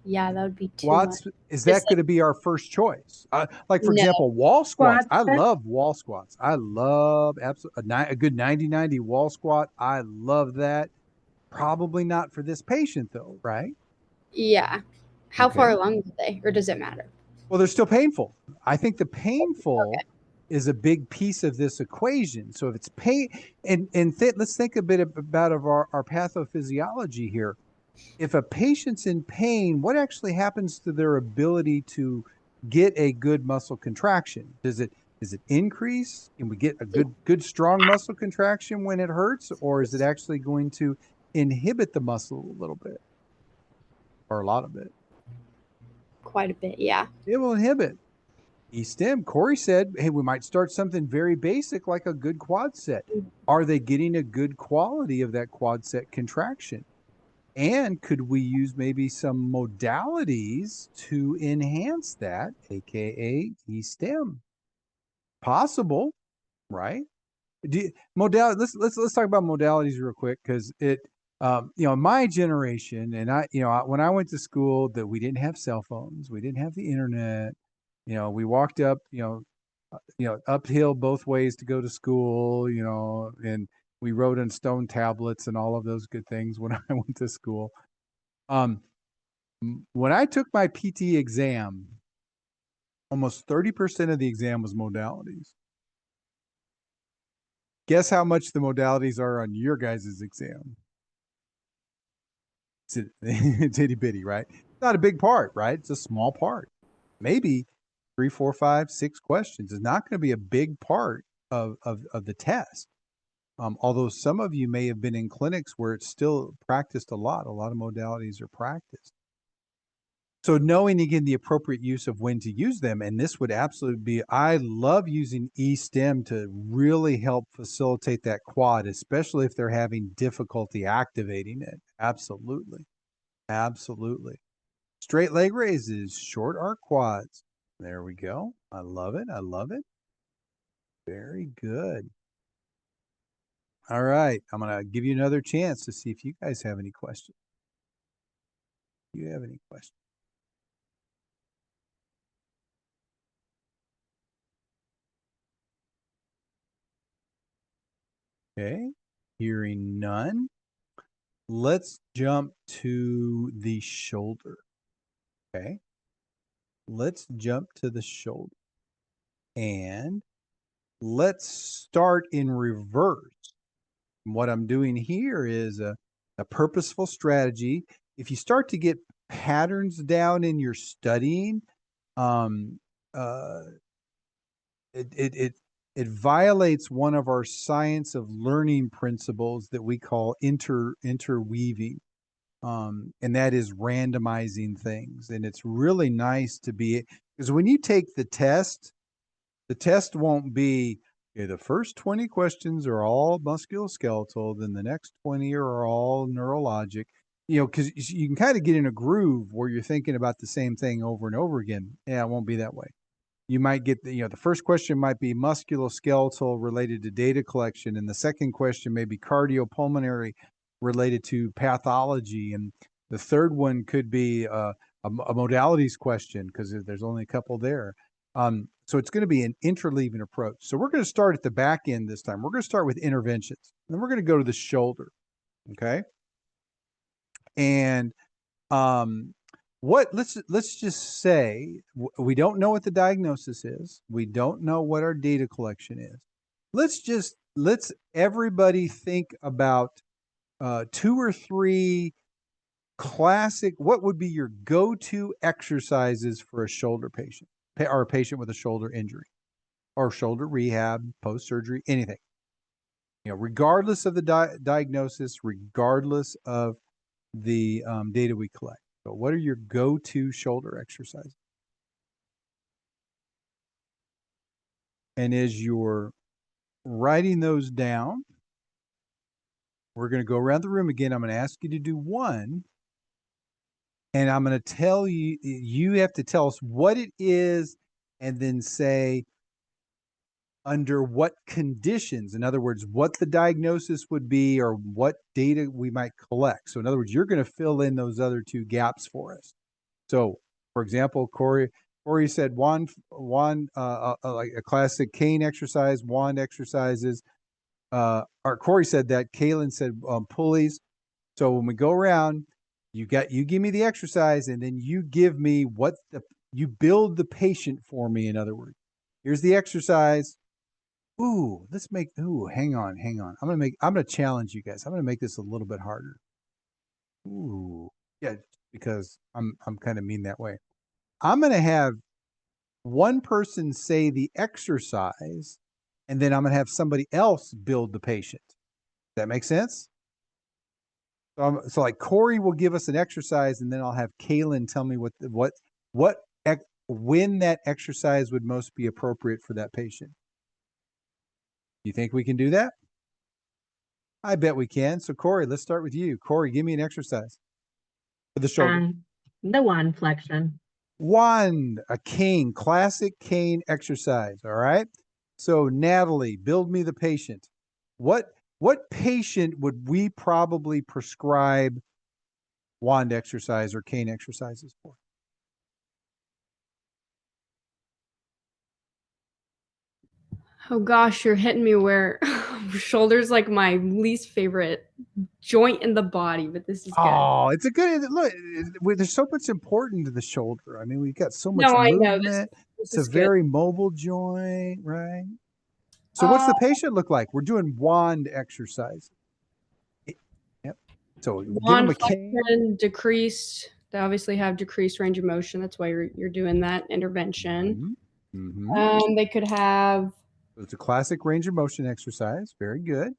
Yeah, that would be too squats. much. Is that going to be our first choice? Like for example, wall squats. I love wall squats. I love a good 90-90 wall squat. I love that. Probably not for this patient though, right? Yeah. How far along are they, or does it matter? Well, they're still painful. I think the painful is a big piece of this equation. So if it's pain, let's think a bit about our pathophysiology here. If a patient's in pain, what actually happens to their ability to get a good muscle contraction? Does it increase? Can we get a good strong muscle contraction when it hurts, or is it actually going to inhibit the muscle a little bit, or a lot of it? Quite a bit, yeah. It will inhibit. E-stim. Corey said, hey, we might start something very basic like a good quad set. Are they getting a good quality of that quad set contraction? And could we use maybe some modalities to enhance that, aka E-stim? Possible, right? Let's talk about modalities real quick, because my generation, and when I went to school, that we didn't have cell phones, we didn't have the internet. We walked up, uphill both ways to go to school, and we wrote on stone tablets and all of those good things when I went to school. When I took my PT exam, almost 30% of the exam was modalities. Guess how much the modalities are on your guys' exam? It's itty bitty, right? It's not a big part, right? It's a small part. Maybe 3, 4, 5, 6 questions is not going to be a big part of the test. Although some of you may have been in clinics where it's still practiced a lot of modalities are practiced. So knowing, again, the appropriate use of when to use them, and this would absolutely be, I love using E-stim to really help facilitate that quad, especially if they're having difficulty activating it. Absolutely. Absolutely. Straight leg raises, short arc quads. There we go. I love it. I love it. Very good. All right. I'm going to give you another chance to see if you guys have any questions. Do you have any questions? Okay. Hearing none. Let's jump to the shoulder. Okay. let's jump to the shoulder. And let's start in reverse. What I'm doing here is a purposeful strategy. If you start to get patterns down in your studying, it violates one of our science of learning principles that we call interweaving, and that is randomizing things. And it's really nice to be, because when you take the test won't be, okay, the first 20 questions are all musculoskeletal, then the next 20 are all neurologic, because you can kind of get in a groove where you're thinking about the same thing over and over again. Yeah, it won't be that way. You might get the first question might be musculoskeletal related to data collection, and the second question may be cardiopulmonary related to pathology, and the third one could be a modalities question because there's only a couple there. So it's going to be an interleaving approach. So we're going to start at the back end this time. We're going to start with interventions, and then we're going to go to the shoulder. Okay. And let's just say we don't know what the diagnosis is. We don't know what our data collection is. Let's everybody think about 2 or 3 classic, what would be your go-to exercises for a shoulder patient or a patient with a shoulder injury or shoulder rehab, post-surgery, anything, regardless of the diagnosis, regardless of the data we collect. So what are your go-to shoulder exercises? And as you're writing those down, we're going to go around the room again. I'm going to ask you to do one. And I'm going to tell you, you have to tell us what it is and then say under what conditions. In other words, what the diagnosis would be or what data we might collect. So in other words, you're going to fill in those other 2 gaps for us. So for example, Corey said wand, like a classic cane exercise, wand exercises. Or Corey said that. Kaylin said pulleys. So when we go around, you give me the exercise, and then you give me you build the patient for me. In other words, here's the exercise. Hang on. I'm going to challenge you guys. I'm going to make this a little bit harder. Yeah, because I'm kind of mean that way. I'm going to have one person say the exercise, and then I'm going to have somebody else build the patient. Does that make sense? So like Corey will give us an exercise, and then I'll have Kaylin tell me when that exercise would most be appropriate for that patient. You think we can do that? I bet we can. So Corey, let's start with you. Corey, give me an exercise for the shoulder. The wand flexion. Wand, a cane, classic cane exercise. All right. So Natalie, build me the patient. What patient would we probably prescribe wand exercise or cane exercises for? Oh gosh, you're hitting me where shoulder's like my least favorite joint in the body, but this is good. Oh, it's a good look. There's so much important to the shoulder. I mean, we've got so much I movement. know. This it's a very mobile joint, right? So what's the patient look like? We're doing wand exercise. Yep. So wand flexion decreased. They obviously have decreased range of motion. That's why you're doing that intervention. They could have. It's a classic range of motion exercise. Very good.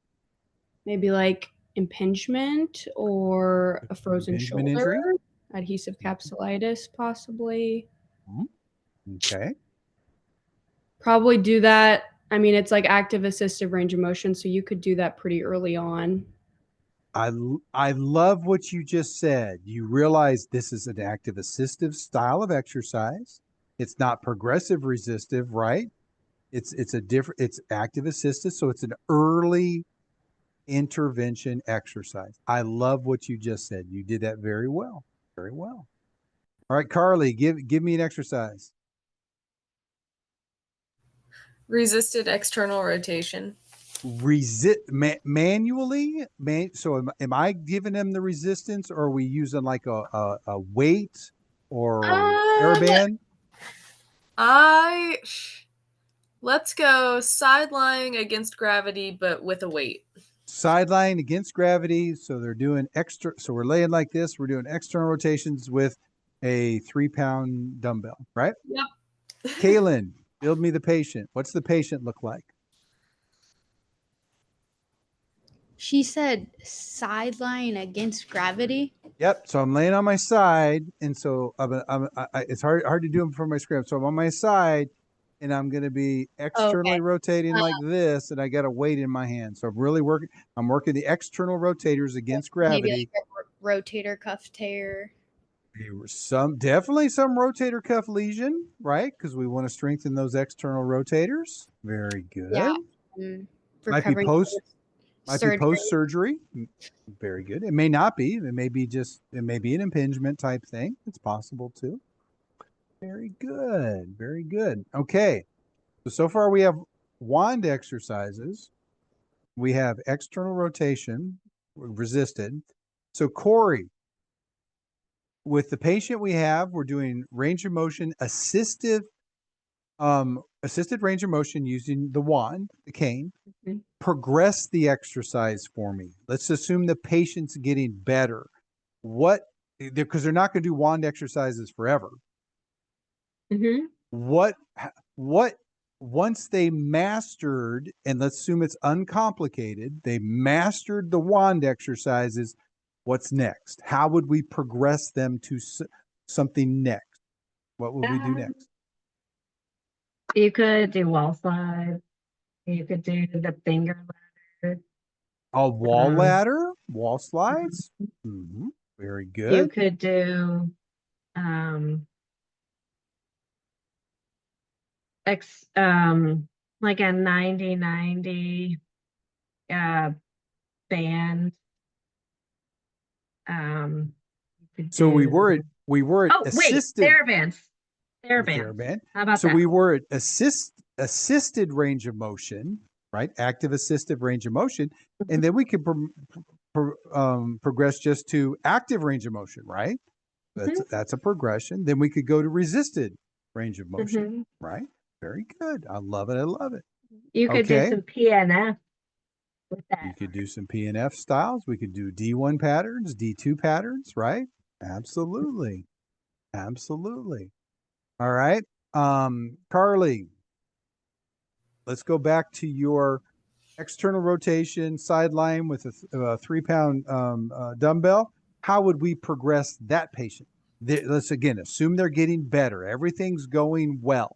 Maybe like impingement or a frozen shoulder. Injury. Adhesive capsulitis, possibly. Okay. Probably do that. I mean, it's like active assistive range of motion, so you could do that pretty early on. I love what you just said. You realize this is an active assistive style of exercise. It's not progressive resistive, right? It's active assistive, so it's an early intervention exercise. I love what you just said. You did that very well. Very well. All right, Carly, give me an exercise. Resisted external rotation. Manually? So am I giving them the resistance, or are we using like a weight or airband? Let's go side lying against gravity, but with a weight. Side lying against gravity. So they're doing extra. So we're laying like this. We're doing external rotations with a 3-pound dumbbell, right? Yep. Kaylin, build me the patient. What's the patient look like? She said sideline against gravity. Yep. So I'm laying on my side, and so it's hard to do them for my script. So I'm on my side, and I'm going to be externally rotating like this, and I got a weight in my hand. So I'm working the external rotators against gravity. Maybe like a rotator cuff tear. Definitely some rotator cuff lesion, right? Because we want to strengthen those external rotators. Very good. Yeah. Might be post surgery. Very good. It may not be. It may be an impingement type thing. It's possible too. Very good. Very good. Okay. So far we have wand exercises. We have external rotation, resisted. So Corey, with the patient we have, we're doing range of motion, assisted range of motion using the wand, the cane. Mm-hmm. Progress the exercise for me. Let's assume the patient's getting better. Because they're not going to do wand exercises forever. Mm-hmm. What once they mastered, and let's assume it's uncomplicated, they mastered the wand exercises, what's next? How would we progress them to something next? What would we do next? You could do wall slide. You could do the finger ladder. A wall ladder? Wall slides? Mm-hmm. Very good. You could do like a 90-90 band. So we were at assisted TheraBand. How about that? We were at assisted range of motion, right? Active assistive range of motion, and then we could progress just to active range of motion, right? That's a progression. Then we could go to resisted range of motion, right? Very good. I love it. I love it. You could do some PNF with that. You could do some PNF styles. We could do D1 patterns, D2 patterns, right? Absolutely. Absolutely. All right. Carly, let's go back to your external rotation sideline with a 3-pound dumbbell. How would we progress that patient? Let's again assume they're getting better. Everything's going well.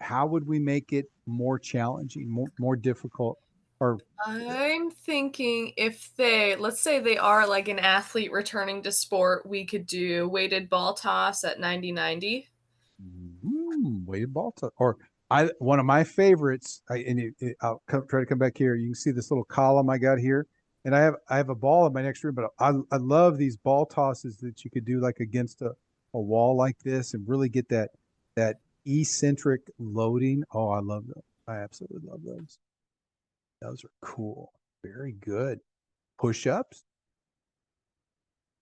How would we make it more challenging, more difficult? I'm thinking let's say they are like an athlete returning to sport, we could do weighted ball toss at 90-90. Weighted ball toss. Or one of my favorites, I'll try to come back here. You can see this little column I got here. And I have a ball in my next room, but I love these ball tosses that you could do like against a wall like this and really get that eccentric loading. Oh, I love them. I absolutely love those. Those are cool. Very good. Push-ups.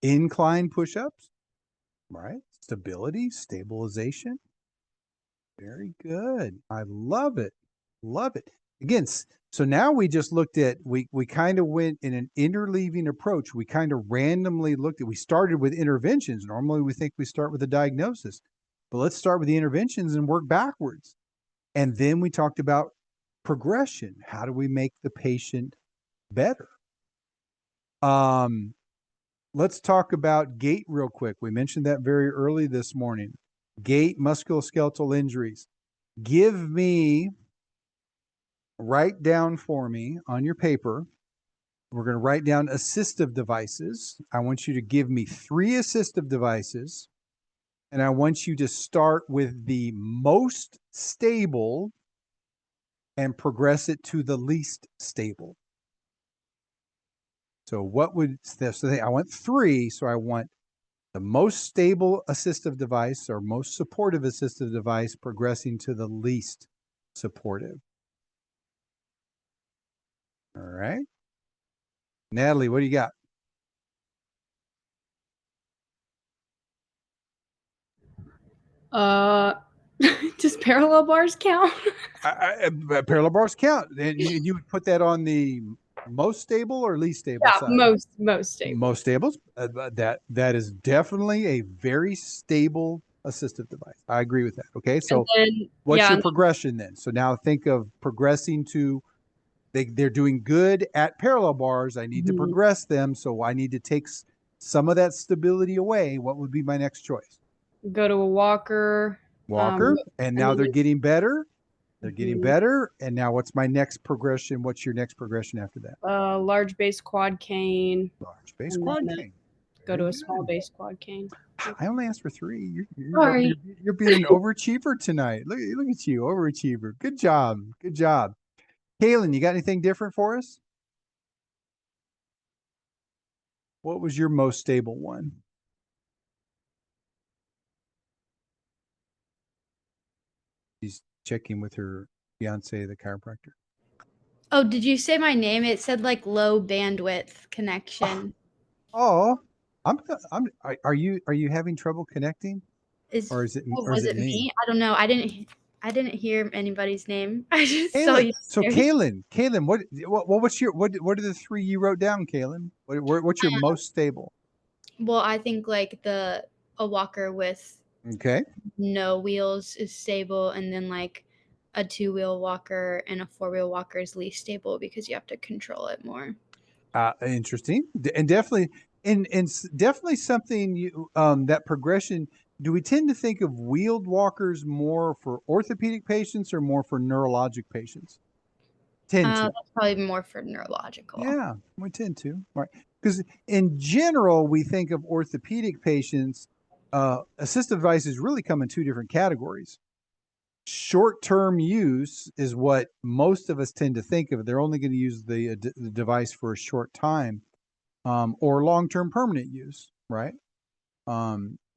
Incline push-ups. Right? Stability, stabilization. Very good. I love it. Love it. Again, so now we just looked at, we kind of went in an interleaving approach. We kind of randomly we started with interventions. Normally we think we start with a diagnosis, but let's start with the interventions and work backwards. And then we talked about progression. How do we make the patient better? Let's talk about gait real quick. We mentioned that very early this morning. Gait, musculoskeletal injuries. Write down for me on your paper. We're going to write down assistive devices. I want you to give me 3 assistive devices, and I want you to start with the most stable and progress it to the least stable. So I want 3. So I want the most stable assistive device or most supportive assistive device progressing to the least supportive. All right. Natalie, what do you got? Does parallel bars count? Parallel bars count. And you would put that on the most stable or least stable Yeah, side? most stable. Most stables. That is definitely a very stable assistive device. I agree with that. Okay, so what's your progression then? So now think of progressing to they're doing good at parallel bars. I need to progress them, so I need to take some of that stability away. What would be my next choice? Go to a walker. And now they're getting better. They're getting better. And now what's my next progression? What's your next progression after that? Large base quad cane. Large base quad cane. Go to a small base quad cane. I only asked for 3. You're being an overachiever tonight. Look at you, overachiever. Good job. Good job. Kaylin, you got anything different for us? What was your most stable one? She's checking with her fiance, the chiropractor. Oh, did you say my name? It said like low bandwidth connection. Oh, are you having trouble connecting? Or is it me? I don't know. I didn't hear anybody's name. I just saw you. So Kaylin, what are the 3 you wrote down, Kaylin? What's your most stable? Well, I think like a walker with no wheels is stable, and then like a 2-wheel walker and a 4-wheel walker is least stable because you have to control it more. Interesting, and definitely, and definitely something you that progression. Do we tend to think of wheeled walkers more for orthopedic patients or more for neurologic patients? That's probably more for neurological. Yeah, we tend to, right? Because in general, we think of orthopedic patients. Assistive devices really come in 2 different categories. Short-term use is what most of us tend to think of. They're only going to use the device for a short time, or long-term permanent use, right?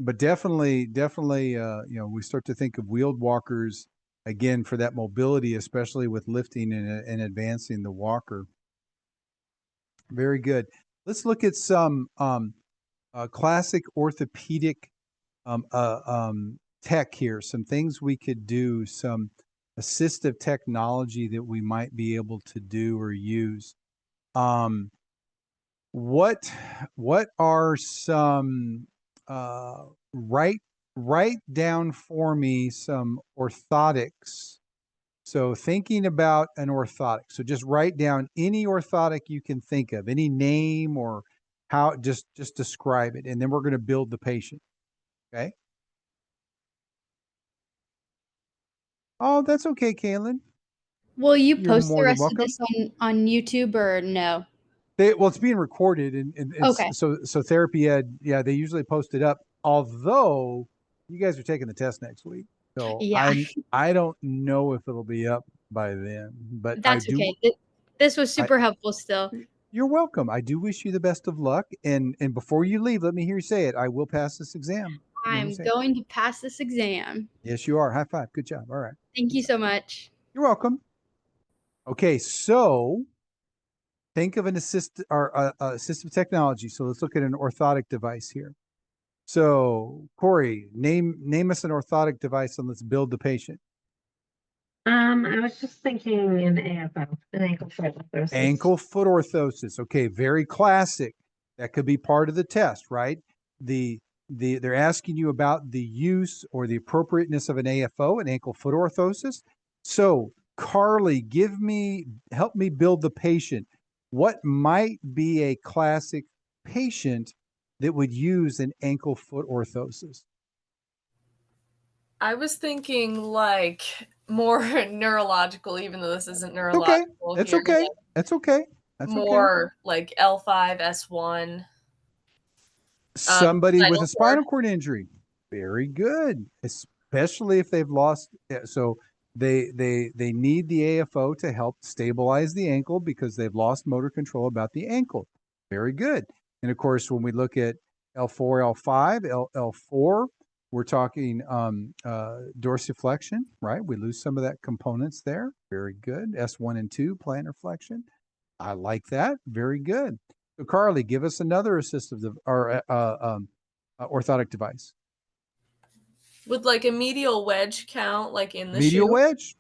But definitely, we start to think of wheeled walkers again for that mobility, especially with lifting and advancing the walker. Very good. Let's look at some classic orthopedic tech here. Some things we could do, some assistive technology that we might be able to do or use. What are some write down for me some orthotics. So thinking about an orthotic. So just write down any orthotic you can think of, any name or how, just describe it. And then we're going to build the patient. Okay. Oh, that's okay, Kaylin. Will you post the rest of this on YouTube or no? Well, it's being recorded, and okay. So Therapy Ed, yeah, they usually post it up. Although you guys are taking the test next week, so yeah. I don't know if it'll be up by then. But that's okay. This was super helpful. Still, you're welcome. I do wish you the best of luck. And before you leave, let me hear you say it. I will pass this exam. I'm going to pass this exam. Yes, you are. High five. Good job. All right. Thank you so much. You're welcome. Okay, so think of an assistive technology. So let's look at an orthotic device here. So Corey, name us an orthotic device and let's build the patient. I was just thinking an AFO, an ankle foot orthosis. Ankle foot orthosis. Okay, very classic. That could be part of the test, right? They're asking you about the use or the appropriateness of an AFO, an ankle foot orthosis. So Carly, help me build the patient. What might be a classic patient that would use an ankle foot orthosis? I was thinking like more neurological, even though this isn't neurological. That's okay. That's okay. That's more like L5, S1. Somebody with a spinal cord injury. Very good. Especially if they've lost. So they need the AFO to help stabilize the ankle because they've lost motor control about the ankle. Very good. And of course, when we look at L4, L5, L4, we're talking dorsiflexion, right? We lose some of that components there. Very good. S1 and 2, plantar flexion. I like that. Very good. So Carly, give us another assistive or orthotic device. Would like a medial wedge count, like in the Medial shoe? wedge?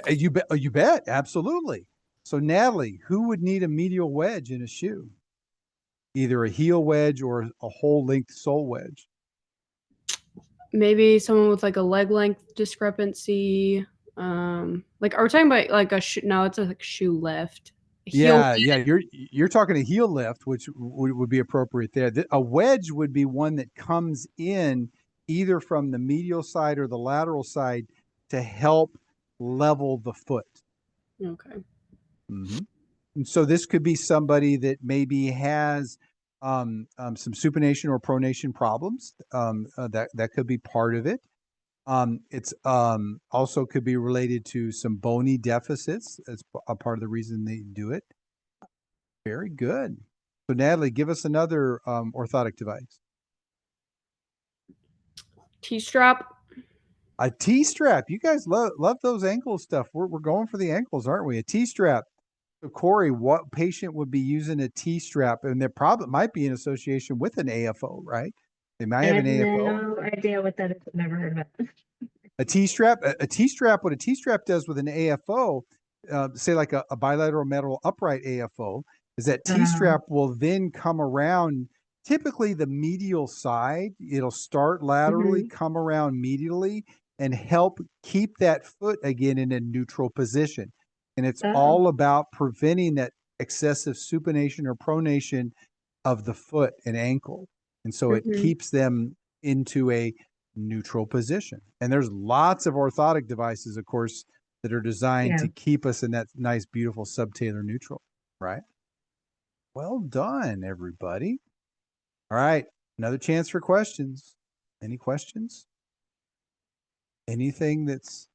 You bet. You bet. Absolutely. So, Natalie, who would need a medial wedge in a shoe? Either a heel wedge or a whole length sole wedge. Maybe someone with like a leg length discrepancy. Like are we talking about like a shoe? No, it's a like shoe lift. Yeah. You're talking a heel lift, which would be appropriate there. A wedge would be one that comes in either from the medial side or the lateral side to help level the foot. Okay. Mm-hmm. And so this could be somebody that maybe has some supination or pronation problems. That could be part of it. It's also could be related to some bony deficits. That's a part of the reason they do it. Very good. So Natalie, give us another orthotic device. T-strap. A T-strap. You guys love those ankle stuff. We're going for the ankles, aren't we? A T-strap. So Corey, what patient would be using a T-strap? And their problem might be in association with an AFO, right? They might have an AFO. No idea what that is. I've never heard of it. A T-strap. A T-strap. What a T-strap does with an AFO, say like a bilateral metal upright AFO, is that T-strap will then come around. Typically, the medial side. It'll start laterally, come around medially, and help keep that foot again in a neutral position. And it's all about preventing that excessive supination or pronation of the foot and ankle. And so it keeps them into a neutral position. And there's lots of orthotic devices, of course, that are designed to keep us in that nice, beautiful subtalar neutral, right? Well done, everybody. All right, another chance for questions. Any questions? Anything that's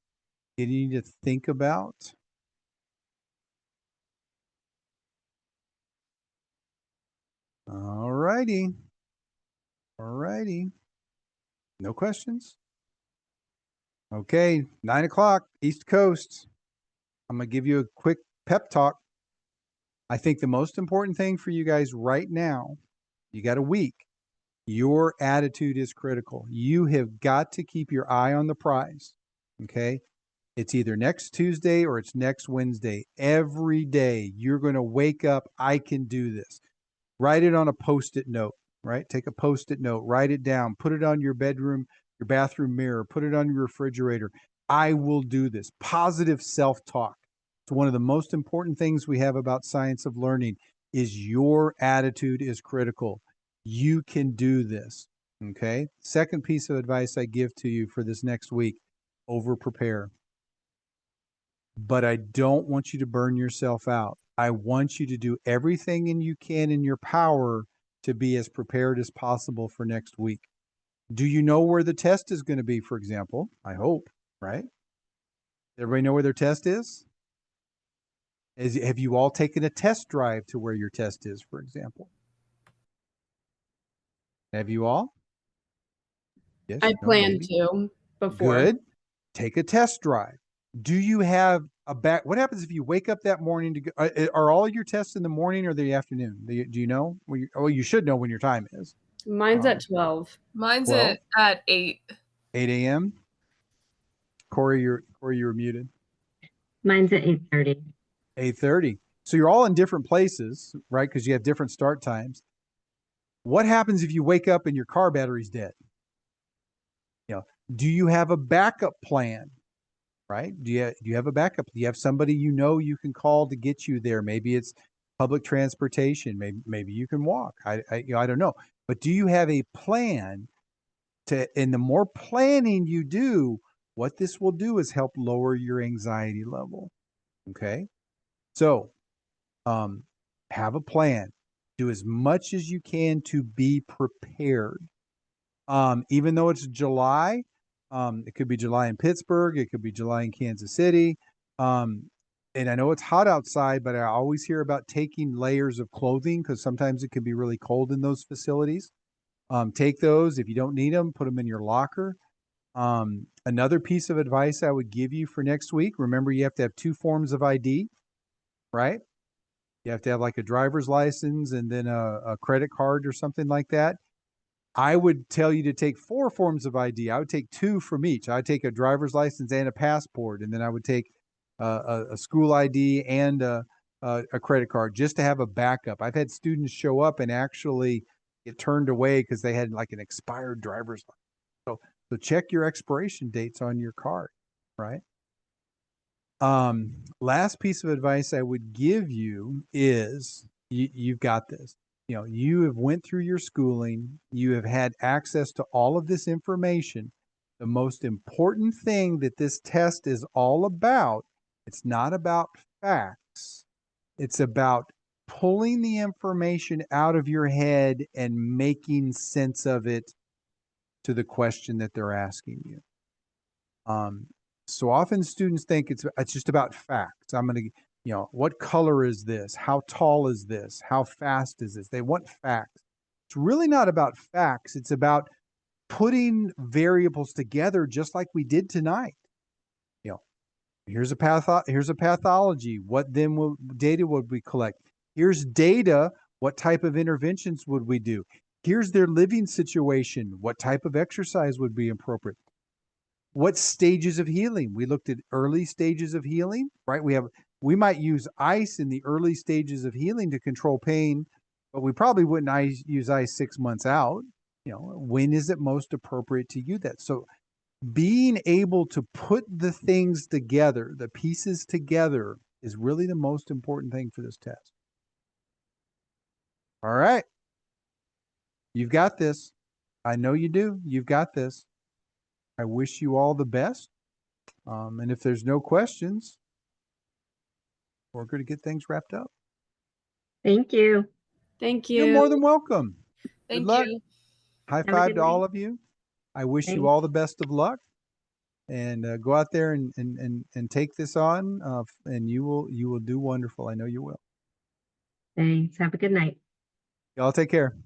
getting you to think about? All righty. All righty. No questions? Okay, 9 o'clock, East Coast. I'm going to give you a quick pep talk. I think the most important thing for you guys right now, you got a week. Your attitude is critical. You have got to keep your eye on the prize. Okay? It's either next Tuesday or it's next Wednesday. Every day you're going to wake up, I can do this. Write it on a Post-it note, right? Take a Post-it note, write it down, put it on your bedroom, your bathroom mirror, put it on your refrigerator. I will do this. Positive self-talk. It's one of the most important things we have about science of learning is your attitude is critical. You can do this, okay? Second piece of advice I give to you for this next week, over-prepare. But I don't want you to burn yourself out. I want you to do everything you can in your power to be as prepared as possible for next week. Do you know where the test is going to be, for example? I hope, right? Everybody know where their test is? Have you all taken a test drive to where your test is, for example? Have you all? Yes. I No, plan maybe. to before. Good. Take a test drive. Do you have a back? What happens if you wake up that morning to go? Are all your tests in the morning or the afternoon? Do you know? Well, you should know when your time is. Mine's at 12. Mine's 12? at 8. 8 a.m. Corey, you're muted. Mine's at 8:30. 8:30. So you're all in different places, right? Because you have different start times. What happens if you wake up and your car battery's dead? Do you have a backup plan? Right? Do you have a backup? Do you have somebody you can call to get you there? Maybe it's public transportation. Maybe you can walk. I don't know. But do you have a plan and the more planning you do, what this will do is help lower your anxiety level. Okay? So, have a plan. Do as much as you can to be prepared. Even though it's July, it could be July in Pittsburgh. It could be July in Kansas City. And I know it's hot outside, but I always hear about taking layers of clothing because sometimes it can be really cold in those facilities. Take those. If you don't need them, put them in your locker. Another piece of advice I would give you for next week, remember you have to have 2 forms of ID, right? You have to have like a driver's license and then a credit card or something like that. I would tell you to take 4 forms of ID. I would take 2 from each. I'd take a driver's license and a passport, and then I would take a school ID and a credit card just to have a backup. I've had students show up and actually get turned away because they had like an expired driver's license. So check your expiration dates on your card, right? Last piece of advice I would give you is you've got this. You know, you have went through your schooling, you have had access to all of this information. The most important thing that this test is all about, it's not about facts. It's about pulling the information out of your head and making sense of it to the question that they're asking you. So often students think it's just about facts. I'm going to, you know, what color is this? How tall is this? How fast is this? They want facts. It's really not about facts. It's about putting variables together just like we did tonight. You know, here's a pathology. What then data would we collect? Here's data. What type of interventions would we do? Here's their living situation. What type of exercise would be appropriate? What stages of healing? We looked at early stages of healing, right? We might use ice in the early stages of healing to control pain, but we probably wouldn't use ice 6 months out. You know, when is it most appropriate to use that? So being able to put the things together, the pieces together, is really the most important thing for this test. All right. You've got this. I know you do. You've got this. I wish you all the best. And if there's no questions, we're going to get things wrapped up. Thank you. Thank you. You're more than welcome. Thank Good luck. you. High a five good to all night. of you. I wish you Thanks. all the best of luck. And go out there and take this on, and you will do wonderful. I know you will. Thanks. Have a good night. Y'all take care.